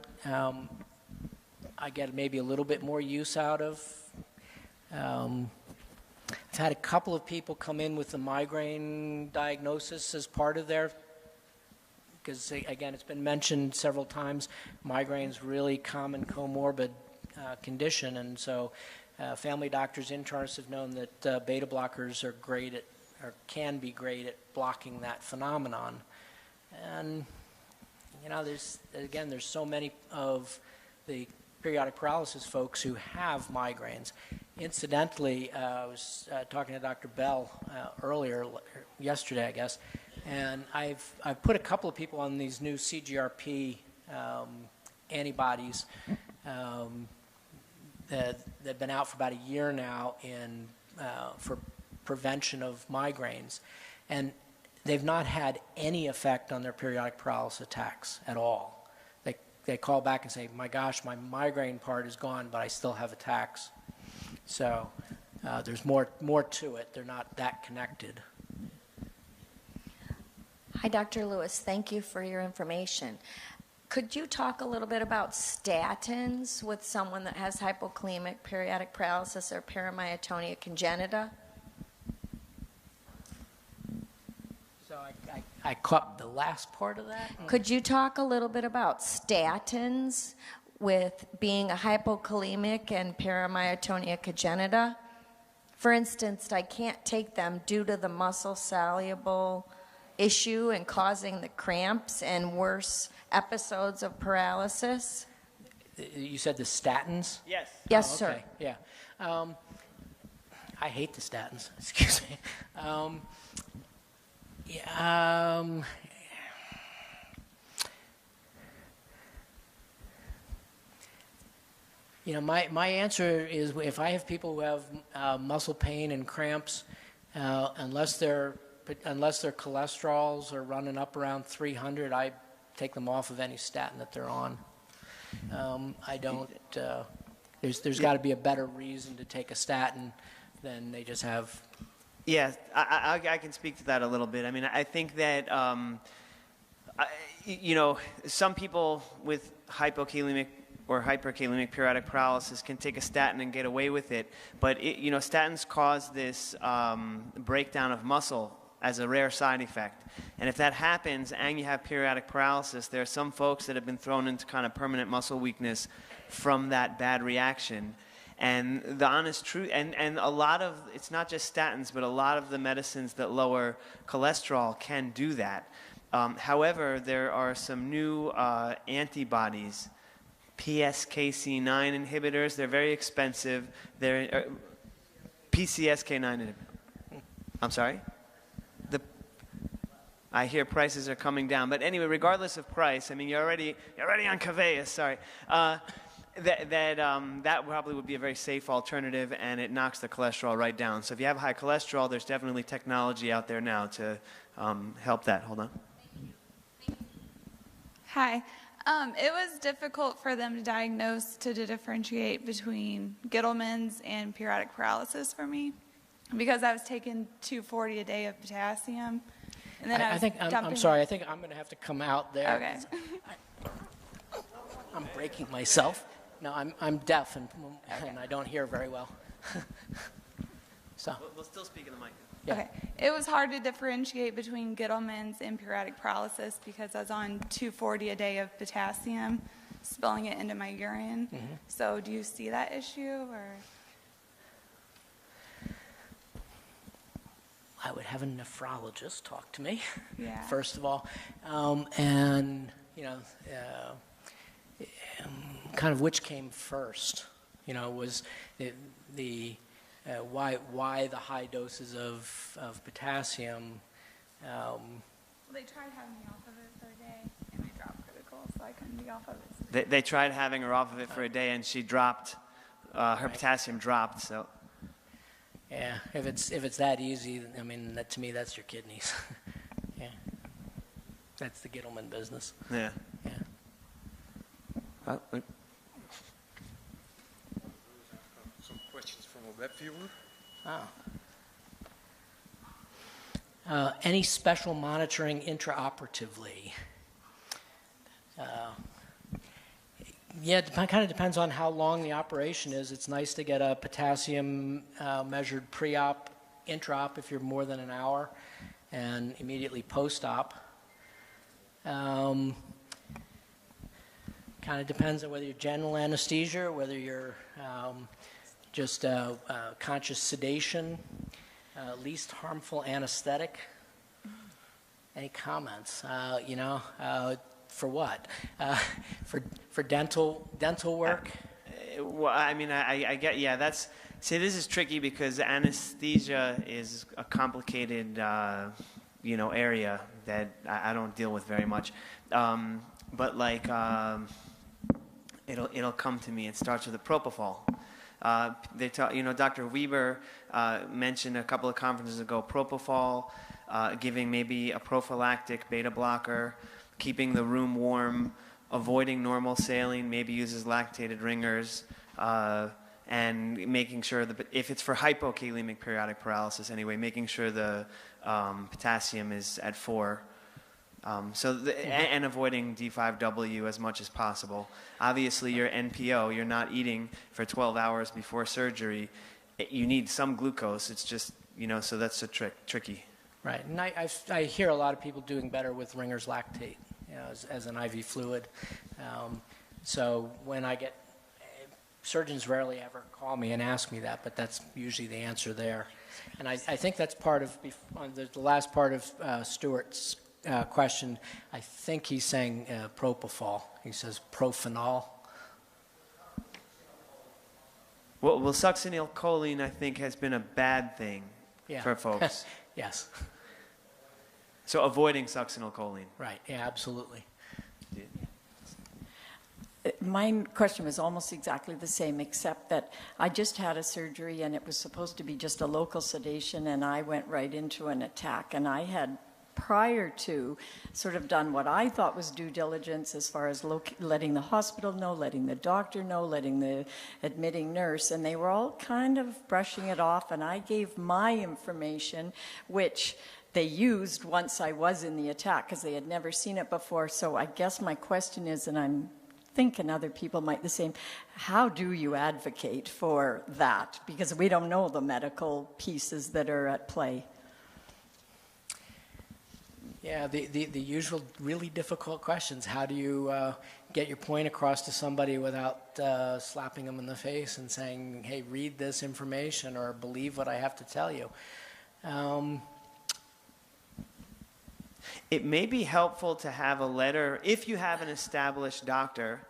I get maybe a little bit more use out of. I've had a couple of people come in with the migraine diagnosis as part of their, because again, it's been mentioned several times, migraine's really common comorbid condition, and so family doctors, internists have known that beta blockers are great at, or can be great at blocking that phenomenon. And you know, there's so many of the periodic paralysis folks who have migraines. Incidentally, I was talking to Dr. Bell yesterday, I guess, and I've put a couple of people on these new CGRP antibodies that have been out for about a year now for prevention of migraines, and they've not had any effect on their periodic paralysis attacks at all. They call back and say, my gosh, my migraine part is gone, but I still have attacks. So there's more to it. They're not that connected. Hi, Dr. Lewis. Thank you for your information. Could you talk a little bit about statins with someone that has hypokalemic periodic paralysis or paramyotonia congenita? So I caught the last part of that. Could you talk a little bit about statins with being a hypokalemic and paramyotonia congenita? For instance, I can't take them due to the muscle-soluble issue and causing the cramps and worse episodes of paralysis. You said the statins? Yes. Yes, Oh, sir. okay. Yeah. I hate the statins. Excuse me. You know, my answer is, if I have people who have muscle pain and cramps, unless their cholesterols are running up around 300, I take them off of any statin that they're on. I don't. There's got to be a better reason to take a statin than they just have. Yeah, I can speak to that a little bit. I mean, I think that you know, some people with hypokalemic or hyperkalemic periodic paralysis can take a statin and get away with it, but you know, statins cause this breakdown of muscle as a rare side effect. And if that happens and you have periodic paralysis, there are some folks that have been thrown into kind of permanent muscle weakness from that bad reaction. And the honest truth, and a lot of, it's not just statins, but a lot of the medicines that lower cholesterol can do that. However, there are some new antibodies, PCSK9 inhibitors. They're very expensive. They're PCSK9 inhibitors. I'm sorry? I hear prices are coming down. But anyway, regardless of price, I mean, you're already on Kaveyis, sorry. That probably would be a very safe alternative, and it knocks the cholesterol right down. So if you have high cholesterol, there's definitely technology out there now to help that. Hold on. Hi. It was difficult for them to diagnose, to differentiate between Gittleman's and periodic paralysis for me, because I was taking 240 a day of potassium. And then I'm sorry, I think I'm going to have to come out there. Okay. I'm breaking myself. No, I'm deaf and I don't hear very well. So. We'll still speak in the mic. Yeah. Okay. It was hard to differentiate between Gittleman's and periodic paralysis because I was on 240 a day of potassium, spilling it into my urine. Mm-hmm. So do you see that issue, or? I would have a nephrologist talk to me, Yeah. first of all. And, you know, kind of which came first, you know, was why the high doses of potassium. Well, they tried having me off of it for a day, and I dropped critical, so I couldn't be off of it. They tried having her off of it for a day, and she dropped, her potassium dropped, so. Yeah, if it's that easy, I mean, to me, that's your kidneys. Yeah, that's the Gittleman business. Yeah. Yeah. Some questions from a web viewer. Any special monitoring intraoperatively? Yeah, it kind of depends on how long the operation is. It's nice to get a potassium measured pre-op, intra-op if you're more than an hour, and immediately post-op. Kind of depends on whether you're general anesthesia or whether you're just conscious sedation, least harmful anesthetic. Any comments? For what? For dental work? Well, I mean, I get, yeah, that's, see, this is tricky because anesthesia is a complicated, area that I don't deal with very much. But like, it'll come to me. It starts with a propofol. They tell, Dr. Weber mentioned a couple of conferences ago, propofol, giving maybe a prophylactic beta blocker, keeping the room warm, avoiding normal saline, maybe uses lactated ringers, and making sure that if it's for hypokalemic periodic paralysis anyway, making sure the potassium is at 4. And avoiding D5W as much as possible. Obviously, your NPO, you're not eating for 12 hours before surgery. You need some glucose. It's just, so that's a tricky. Right, and I hear a lot of people doing better with Ringer's lactate, as an IV fluid. So when I get, surgeons rarely ever call me and ask me that, but that's usually the answer there. And I think that's part of, the last part of Stuart's question, I think he's saying propofol. He says propanol. Well, succinylcholine, I think, has been a bad thing for folks. Yes. So avoiding succinylcholine. Right, yeah, absolutely. My question was almost exactly the same, except that I just had a surgery and it was supposed to be just a local sedation, and I went right into an attack. And I had, prior to, sort of done what I thought was due diligence as far as letting the hospital know, letting the doctor know, letting the admitting nurse, and they were all kind of brushing it off, and I gave my information, which they used once I was in the attack because they had never seen it before. So I guess my question is, and I'm thinking other people might the same, how do you advocate for that? Because we don't know the medical pieces that are at play. Yeah, the usual really difficult questions. How do you get your point across to somebody without slapping them in the face and saying, hey, read this information or believe what I have to tell you? It may be helpful to have a letter, if you have an established doctor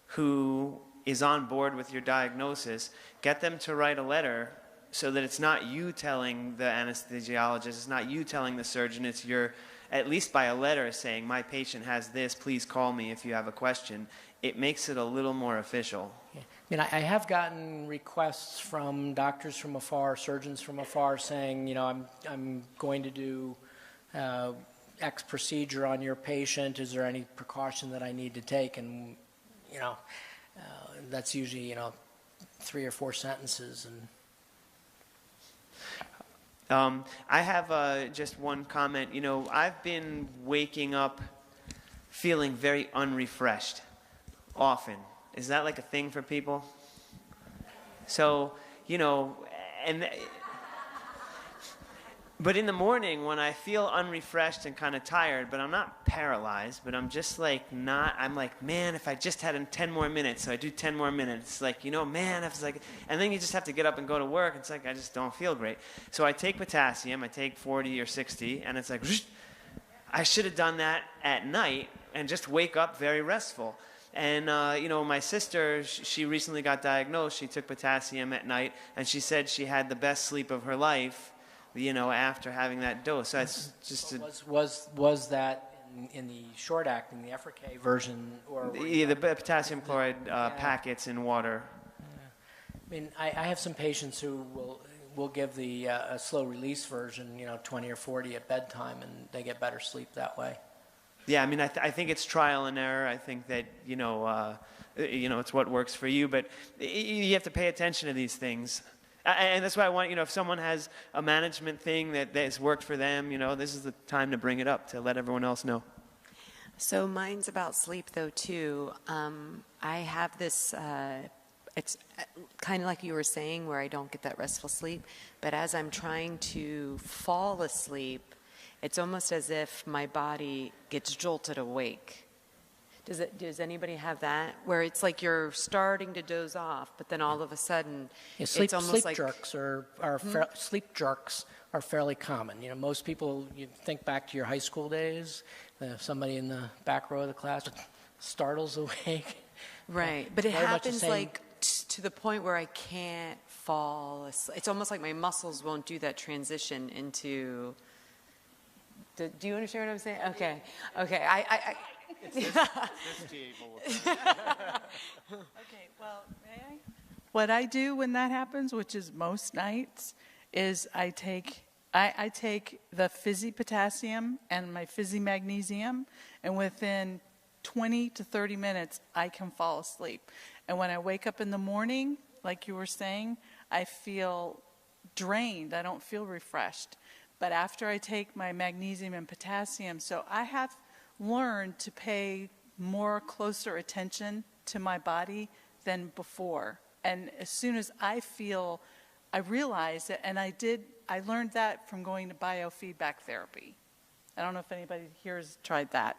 who is on board with your diagnosis, get them to write a letter so that it's not you telling the anesthesiologist, it's not you telling the surgeon, it's your, at least by a letter saying, my patient has this, please call me if you have a question. It makes it a little more official. Yeah. I mean, I have gotten requests from doctors from afar, surgeons from afar saying, I'm going to do X procedure on your patient. Is there any precaution that I need to take? And, that's usually, 3 or 4 sentences. And I have just one comment. I've been waking up feeling very unrefreshed often. Is that like a thing for people? So, but in the morning when I feel unrefreshed and kind of tired, but I'm not paralyzed, but I'm just I'm like, man, if I just had 10 more minutes, so I do 10 more minutes. Man, it's like, and then you just have to get up and go to work. It's like, I just don't feel great. So I take potassium, I take 40 or 60, and it's like, I should have done that at night and just wake up very restful. And, my sister, she recently got diagnosed. She took potassium at night, and she said she had the best sleep of her life, after having that dose. So it's just was that in the short acting, the Efricay version, or the potassium chloride packets in water? I mean, I have some patients who will give the slow release version, 20 or 40 at bedtime, and they get better sleep that way. Yeah, I mean, I think it's trial and error. I think that, it's what works for you, but you have to pay attention to these things. And that's why I want, if someone has a management thing that's worked for them, this is the time to bring it up, to let everyone else know. So mine's about sleep, though, too. I have this, it's kind of like you were saying, where I don't get that restful sleep. But as I'm trying to fall asleep, it's almost as if my body gets jolted awake. Does anybody have that? Where it's like you're starting to doze off, but then all of a sudden, Sleep it's almost like... jerks sleep jerks are fairly common. Most people, you think back to your high school days, somebody in the back row of the class startles awake. Right, but it Very much the happens same. like to the point where I can't fall asleep. It's almost like my muscles won't do that transition into... Do you understand what I'm saying? Okay. Okay, well, may I? What I do when that happens, which is most nights, is I take the fizzy potassium and my fizzy magnesium, and within 20 to 30 minutes, I can fall asleep. And when I wake up in the morning, like you were saying, I feel drained. I don't feel refreshed. But after I take my magnesium and potassium, so I have learned to pay closer attention to my body than before. And as soon as I realized it, and I learned that from going to biofeedback therapy. I don't know if anybody here has tried that.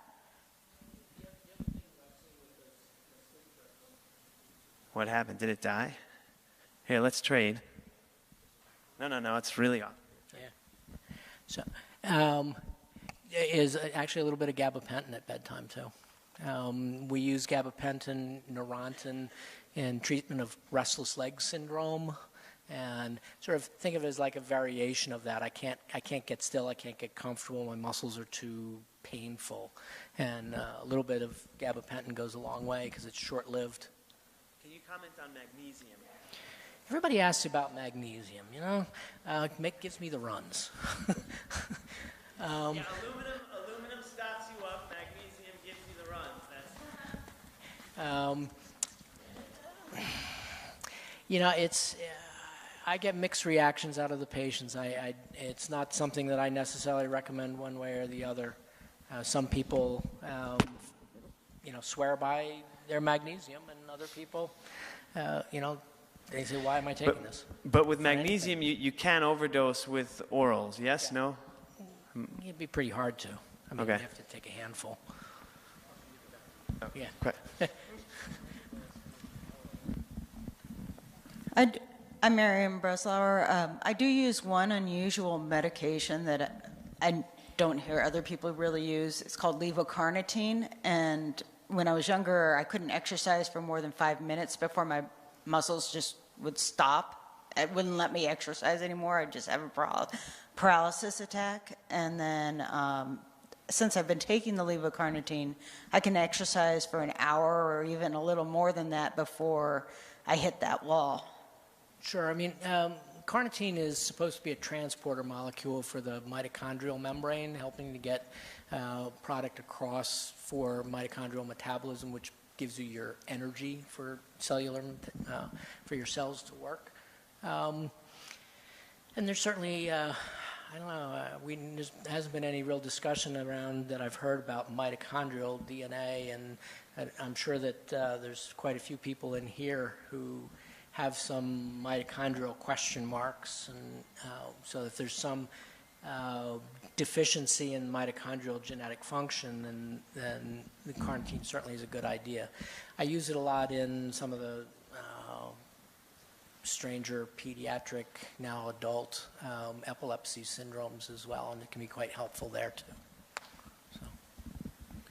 What happened? Did it die? Here, let's trade. No, it's really off. Yeah. So, is actually a little bit of gabapentin at bedtime too. We use gabapentin, Neurontin in treatment of restless leg syndrome, and sort of think of it as like a variation of that. I can't get still. I can't get comfortable. My muscles are too painful, and a little bit of gabapentin goes a long way because it's short-lived. Can you comment on magnesium? Everybody asks about magnesium. Gives me the runs. Aluminum stops you up. Magnesium gives you the runs. It's. I get mixed reactions out of the patients. It's not something that I necessarily recommend one way or the other. Some people, swear by their magnesium, and other people, they say, "Why am I taking this?" But with magnesium, you can overdose with orals. Yes, Yeah. no. It'd be pretty hard to. Okay. You have to take a handful. Yeah. Okay. I'm Marion Breslauer. I do use one unusual medication that I don't hear other people really use. It's called levocarnitine. And when I was younger, I couldn't exercise for more than 5 minutes before my muscles just would stop. It wouldn't let me exercise anymore. I'd just have a paralysis attack. And then since I've been taking the levocarnitine, I can exercise for an hour or even a little more than that before I hit that wall. Sure. Carnitine is supposed to be a transporter molecule for the mitochondrial membrane, helping to get product across for mitochondrial metabolism, which gives you your energy for for your cells to work. And there's certainly, there hasn't been any real discussion around that I've heard about mitochondrial DNA, and I'm sure that there's quite a few people in here who have some mitochondrial question marks, and so if there's some deficiency in mitochondrial genetic function, then the carnitine certainly is a good idea. I use it a lot in some of the stranger pediatric, now adult epilepsy syndromes as well, and it can be quite helpful there too. So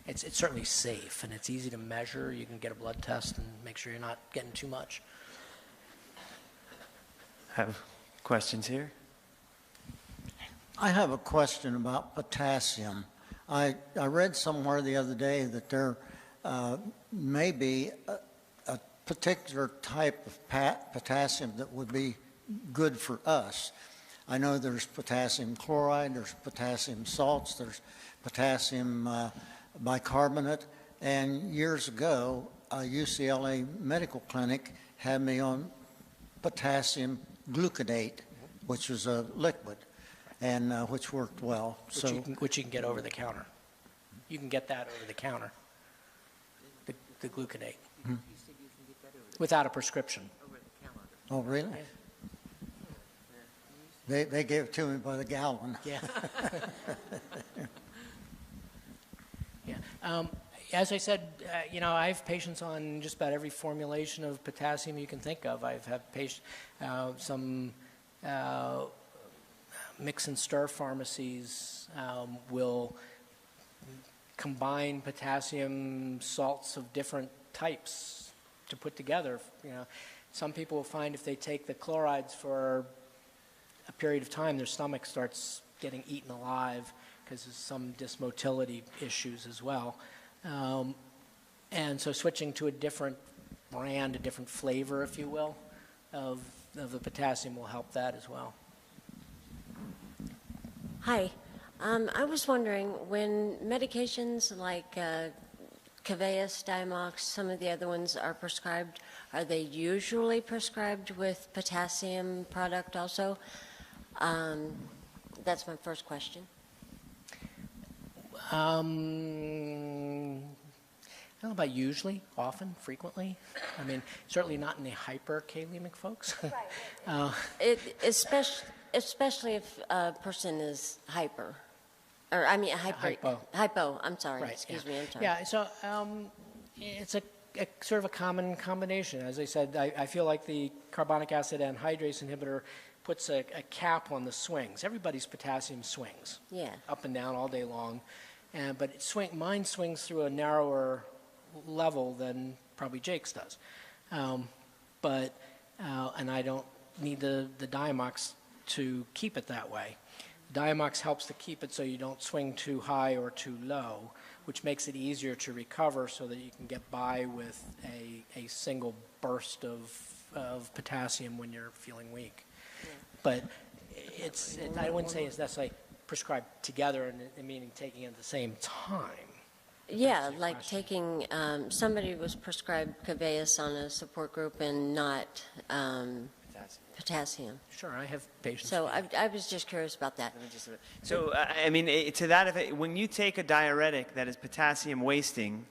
it's certainly safe, and it's easy to measure. You can get a blood test and make sure you're not getting too much. Have questions here? I have a question about potassium. I read somewhere the other day that there may be a particular type of potassium that would be good for us. I know there's potassium chloride, there's potassium salts, there's potassium bicarbonate. And years ago, UCLA Medical Clinic had me on potassium gluconate, which was a liquid, and which worked well. Which you can get over the counter. You can get that over the counter, the gluconate, without a prescription. Oh, really? Yeah. They gave it to me by the gallon. Yeah. Yeah. As I said, I have patients on just about every formulation of potassium you can think of. I've had some mix and stir pharmacies will combine potassium salts of different types to put together. Some people will find if they take the chlorides for a period of time, their stomach starts getting eaten alive because of some dysmotility issues as well. And so switching to a different brand, a different flavor, if you will, of the potassium will help that as well. Hi. I was wondering, when medications like Keveyis, Diamox, some of the other ones are prescribed, are they usually prescribed with potassium product also? That's my first question. I don't know about usually, often, frequently. I mean, certainly not in the hyperkalemic folks. Right. Especially if a person is hyper. Or, I mean, hypo, I'm sorry, Right, excuse me, I'm sorry. Yeah, so it's a sort of a common combination. As I said, I feel like the carbonic acid anhydrase inhibitor puts a cap on the swings. Everybody's potassium swings, up and down all day long. But mine swings through a narrower level than probably Jake's does. And I don't need the Diamox to keep it that way. Diamox helps to keep it so you don't swing too high or too low, which makes it easier to recover so that you can get by with a single burst of potassium when you're feeling weak. Yeah. But I wouldn't say it's necessarily prescribed together, meaning taking it at the same time. Yeah, like taking, somebody was prescribed Keveyis on a support group and not potassium. Sure, I have patients. So I was just curious about that. So, I mean, to that effect, when you take a diuretic that is potassium wasting,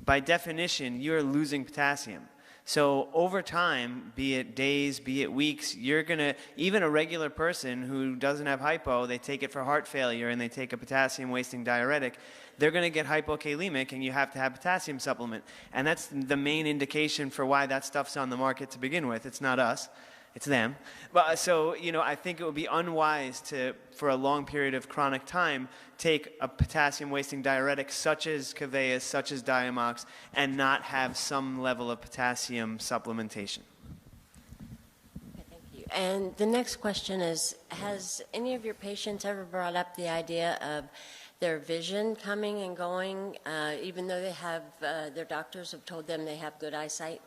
by definition, you're losing potassium. So over time, be it days, be it weeks, you're going to, even a regular person who doesn't have hypo, they take it for heart failure and they take a potassium wasting diuretic, they're going to get hypokalemic and you have to have potassium supplement. And that's the main indication for why that stuff's on the market to begin with. It's not us. It's them. But so, I think it would be unwise to, for a long period of chronic time, take a potassium-wasting diuretic such as Keveyis, such as Diamox, and not have some level of potassium supplementation. Okay, thank you. And the next question is, has any of your patients ever brought up the idea of their vision coming and going, even though they have, their doctors have told them they have good eyesight?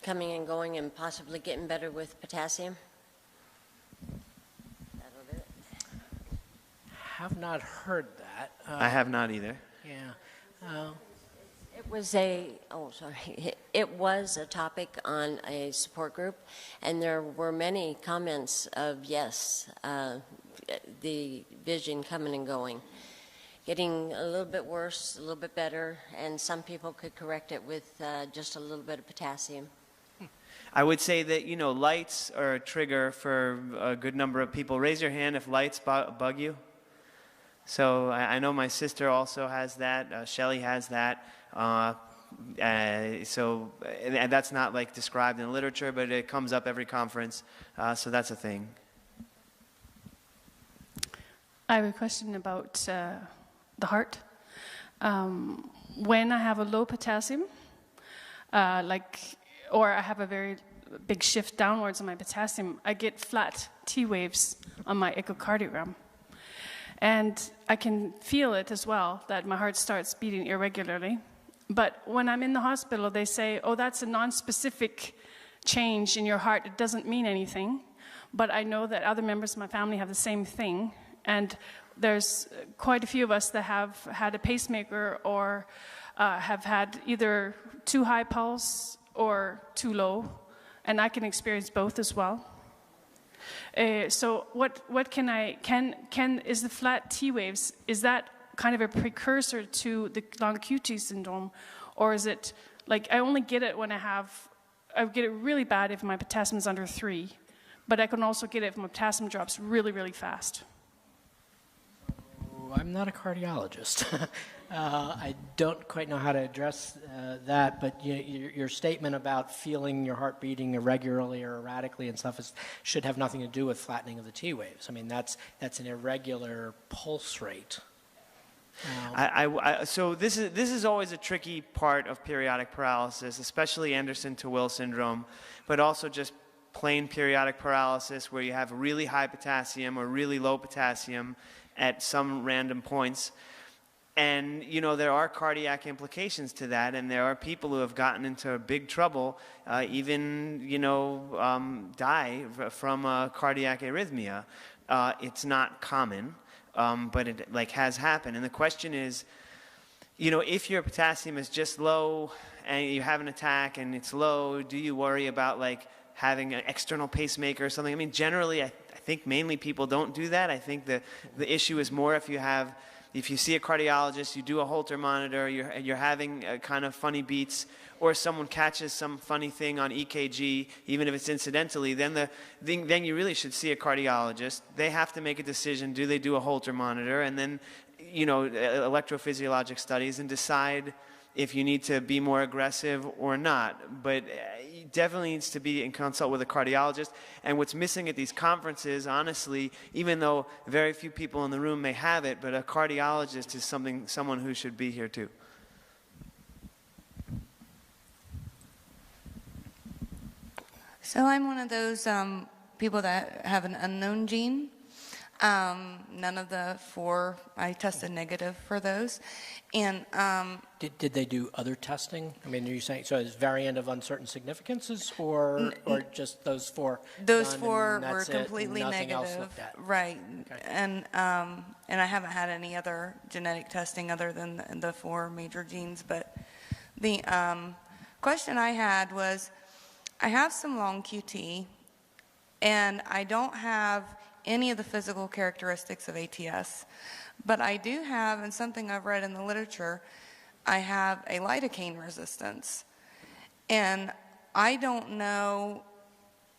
Coming and going and possibly getting better with potassium? That'll do it. Have not heard that. I have not either. Yeah. It was it was a topic on a support group, and there were many comments of yes, the vision coming and going. Getting a little bit worse, a little bit better, and some people could correct it with just a little bit of potassium. I would say that, lights are a trigger for a good number of people. Raise your hand if lights bug you. So I know my sister also has that. Shelly has that. And that's not like described in the literature, but it comes up every conference. So that's a thing. I have a question about the heart. When I have a low potassium, or I have a very big shift downwards on my potassium, I get flat T waves on my echocardiogram. And I can feel it as well, that my heart starts beating irregularly. But when I'm in the hospital, they say, oh, that's a non-specific change in your heart. It doesn't mean anything. But I know that other members of my family have the same thing. And there's quite a few of us that have had a pacemaker or have had either too high pulse or too low, and I can experience both as well. So what is the flat T waves, is that kind of a precursor to the long QT syndrome, or is it like I only get it when I get it really bad if my potassium is under 3, but I can also get it if my potassium drops really, really fast? I'm not a cardiologist. I don't quite know how to address that, but your statement about feeling your heart beating irregularly or erratically and stuff should have nothing to do with flattening of the T waves. I mean, that's an irregular pulse rate. So this is always a tricky part of periodic paralysis, especially Anderson-to-Will syndrome, but also just plain periodic paralysis where you have really high potassium or really low potassium at some random points. And, there are cardiac implications to that, and there are people who have gotten into big trouble, even, die from cardiac arrhythmia. It's not common, but it has happened. And the question is, if your potassium is just low and you have an attack and it's low, do you worry about having an external pacemaker or something? I mean, generally, I think mainly people don't do that. I think the issue is more if you see a cardiologist, you do a Holter monitor, you're having kind of funny beats, or someone catches some funny thing on EKG, even if it's incidentally, then you really should see a cardiologist. They have to make a decision, do they do a Holter monitor, and then, electrophysiologic studies, and decide if you need to be more aggressive or not. But it definitely needs to be in consult with a cardiologist. And what's missing at these conferences, honestly, even though very few people in the room may have it, but a cardiologist is someone who should be here too. So I'm one of those people that have an unknown gene. None of the 4, I tested negative for those. And did they do other testing? I mean, are you saying so? Is variant of uncertain significances, or just those 4? Those 4 were completely nothing negative, else looked at. Right? Okay. And I haven't had any other genetic testing other than the 4 major genes. But the question I had was, I have some long QT, and I don't have any of the physical characteristics of ATS. But I do have, and something I've read in the literature, I have a lidocaine resistance. And I don't know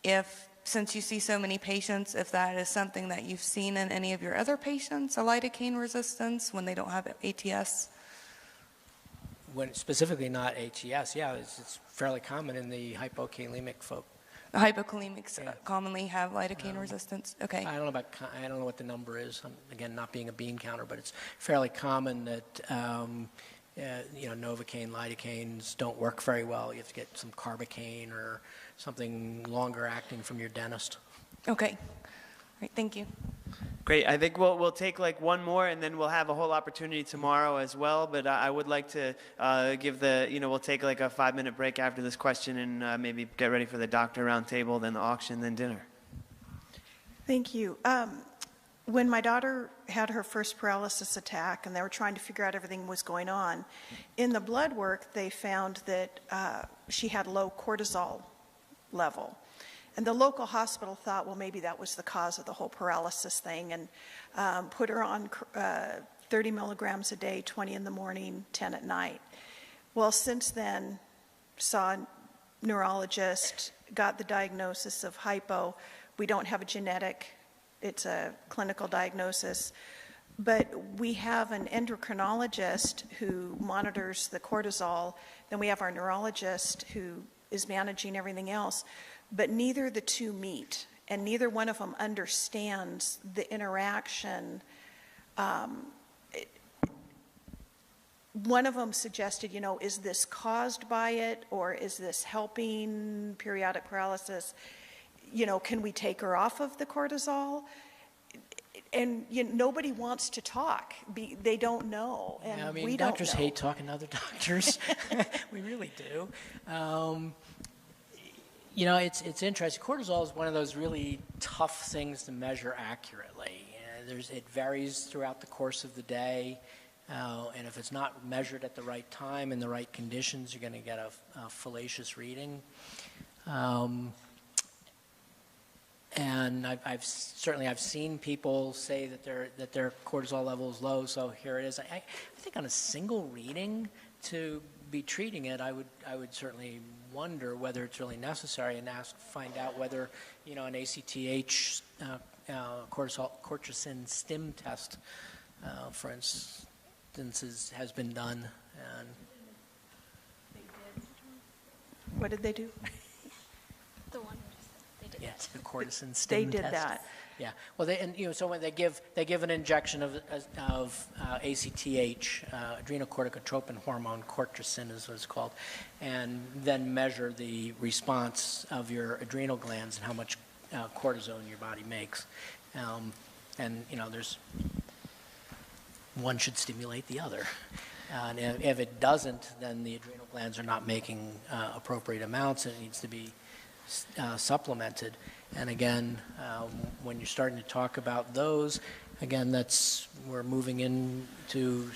if, since you see so many patients, if that is something that you've seen in any of your other patients, a lidocaine resistance when they don't have ATS. When specifically not ATS, yeah, it's fairly common in the hypokalemic folk. The hypokalemics commonly have lidocaine resistance. Okay. I don't know what the number is. Again, not being a bean counter, but it's fairly common that Novocaine, lidocaines don't work very well. You have to get some carbocaine or something longer acting from your dentist. Okay. All right. Thank you. Great. I think we'll take one more, and then we'll have a whole opportunity tomorrow as well. But I would like to give we'll take a 5-minute break after this question and maybe get ready for the doctor roundtable, then the auction, then dinner. Thank you. When my daughter had her first paralysis attack and they were trying to figure out everything was going on, in the blood work they found that she had low cortisol level. And the local hospital thought, well, maybe that was the cause of the whole paralysis thing, and put her on 30 milligrams a day, 20 in the morning, 10 at night. Well, since then, saw a neurologist, got the diagnosis of hypo. We don't have a genetic, it's a clinical diagnosis. But we have an endocrinologist who monitors the cortisol. Then we have our neurologist who is managing everything else. But neither the two meet, and neither one of them understands the interaction. One of them suggested, is this caused by it, or is this helping periodic paralysis? Can we take her off of the cortisol? And nobody wants to talk. They don't know, and yeah, I mean, we doctors don't know. hate talking to other doctors. We really do. It's interesting. Cortisol is one of those really tough things to measure accurately. it varies throughout the course of the day, and if it's not measured at the right time in the right conditions, you're going to get a fallacious reading. And I've seen people say that their cortisol level is low. So here it is. I think on a single reading to be treating it, I would certainly wonder whether it's really necessary and find out whether an ACTH cortisol stim test, for instance, has been done. And what did they do? The one. Yes, the cortisol stim test. They did that. Yeah. Well, so when they give an injection of ACTH, adrenocorticotropin hormone, cortisol is what it's called, and then measure the response of your adrenal glands and how much cortisone your body makes. And there's one should stimulate the other. And if it doesn't, then the adrenal glands are not making appropriate amounts, and it needs to be supplemented. And again, when you're starting to talk about those, again, we're moving into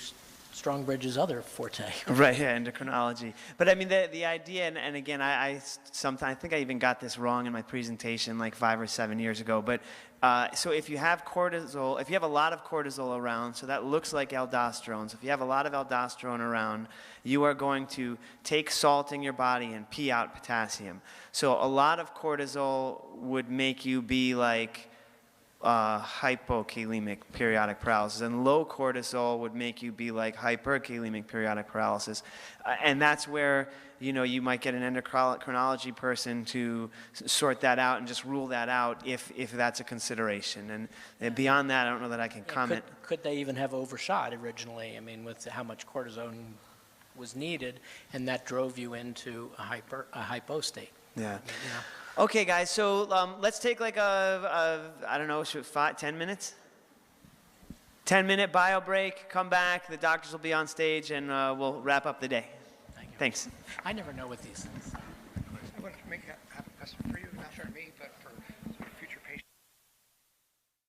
Strongbridge's other forte. Right, yeah, endocrinology. But I mean, the idea, and again, I think I even got this wrong in my presentation like 5 or 7 years ago, but so if you have cortisol, if you have a lot of cortisol around, so that looks like aldosterone. So if you have a lot of aldosterone around, you are going to take salt in your body and pee out potassium. So a lot of cortisol would make you be like hypokalemic periodic paralysis, and low cortisol would make you be like hyperkalemic periodic paralysis. And that's where you might get an endocrinology person to sort that out and just rule that out if that's a consideration. And beyond that, I don't know that I can comment. Could they even have overshot originally? I mean, with how much cortisone was needed, and that drove you into a hypo state. Yeah. Okay, guys. So let's take like I don't know, 10 minutes. 10-minute bio break. Come back. The doctors will be on stage, and we'll wrap up the day. Thank you. Thanks. I never know what these things. I want to have a question for you, not for me, but for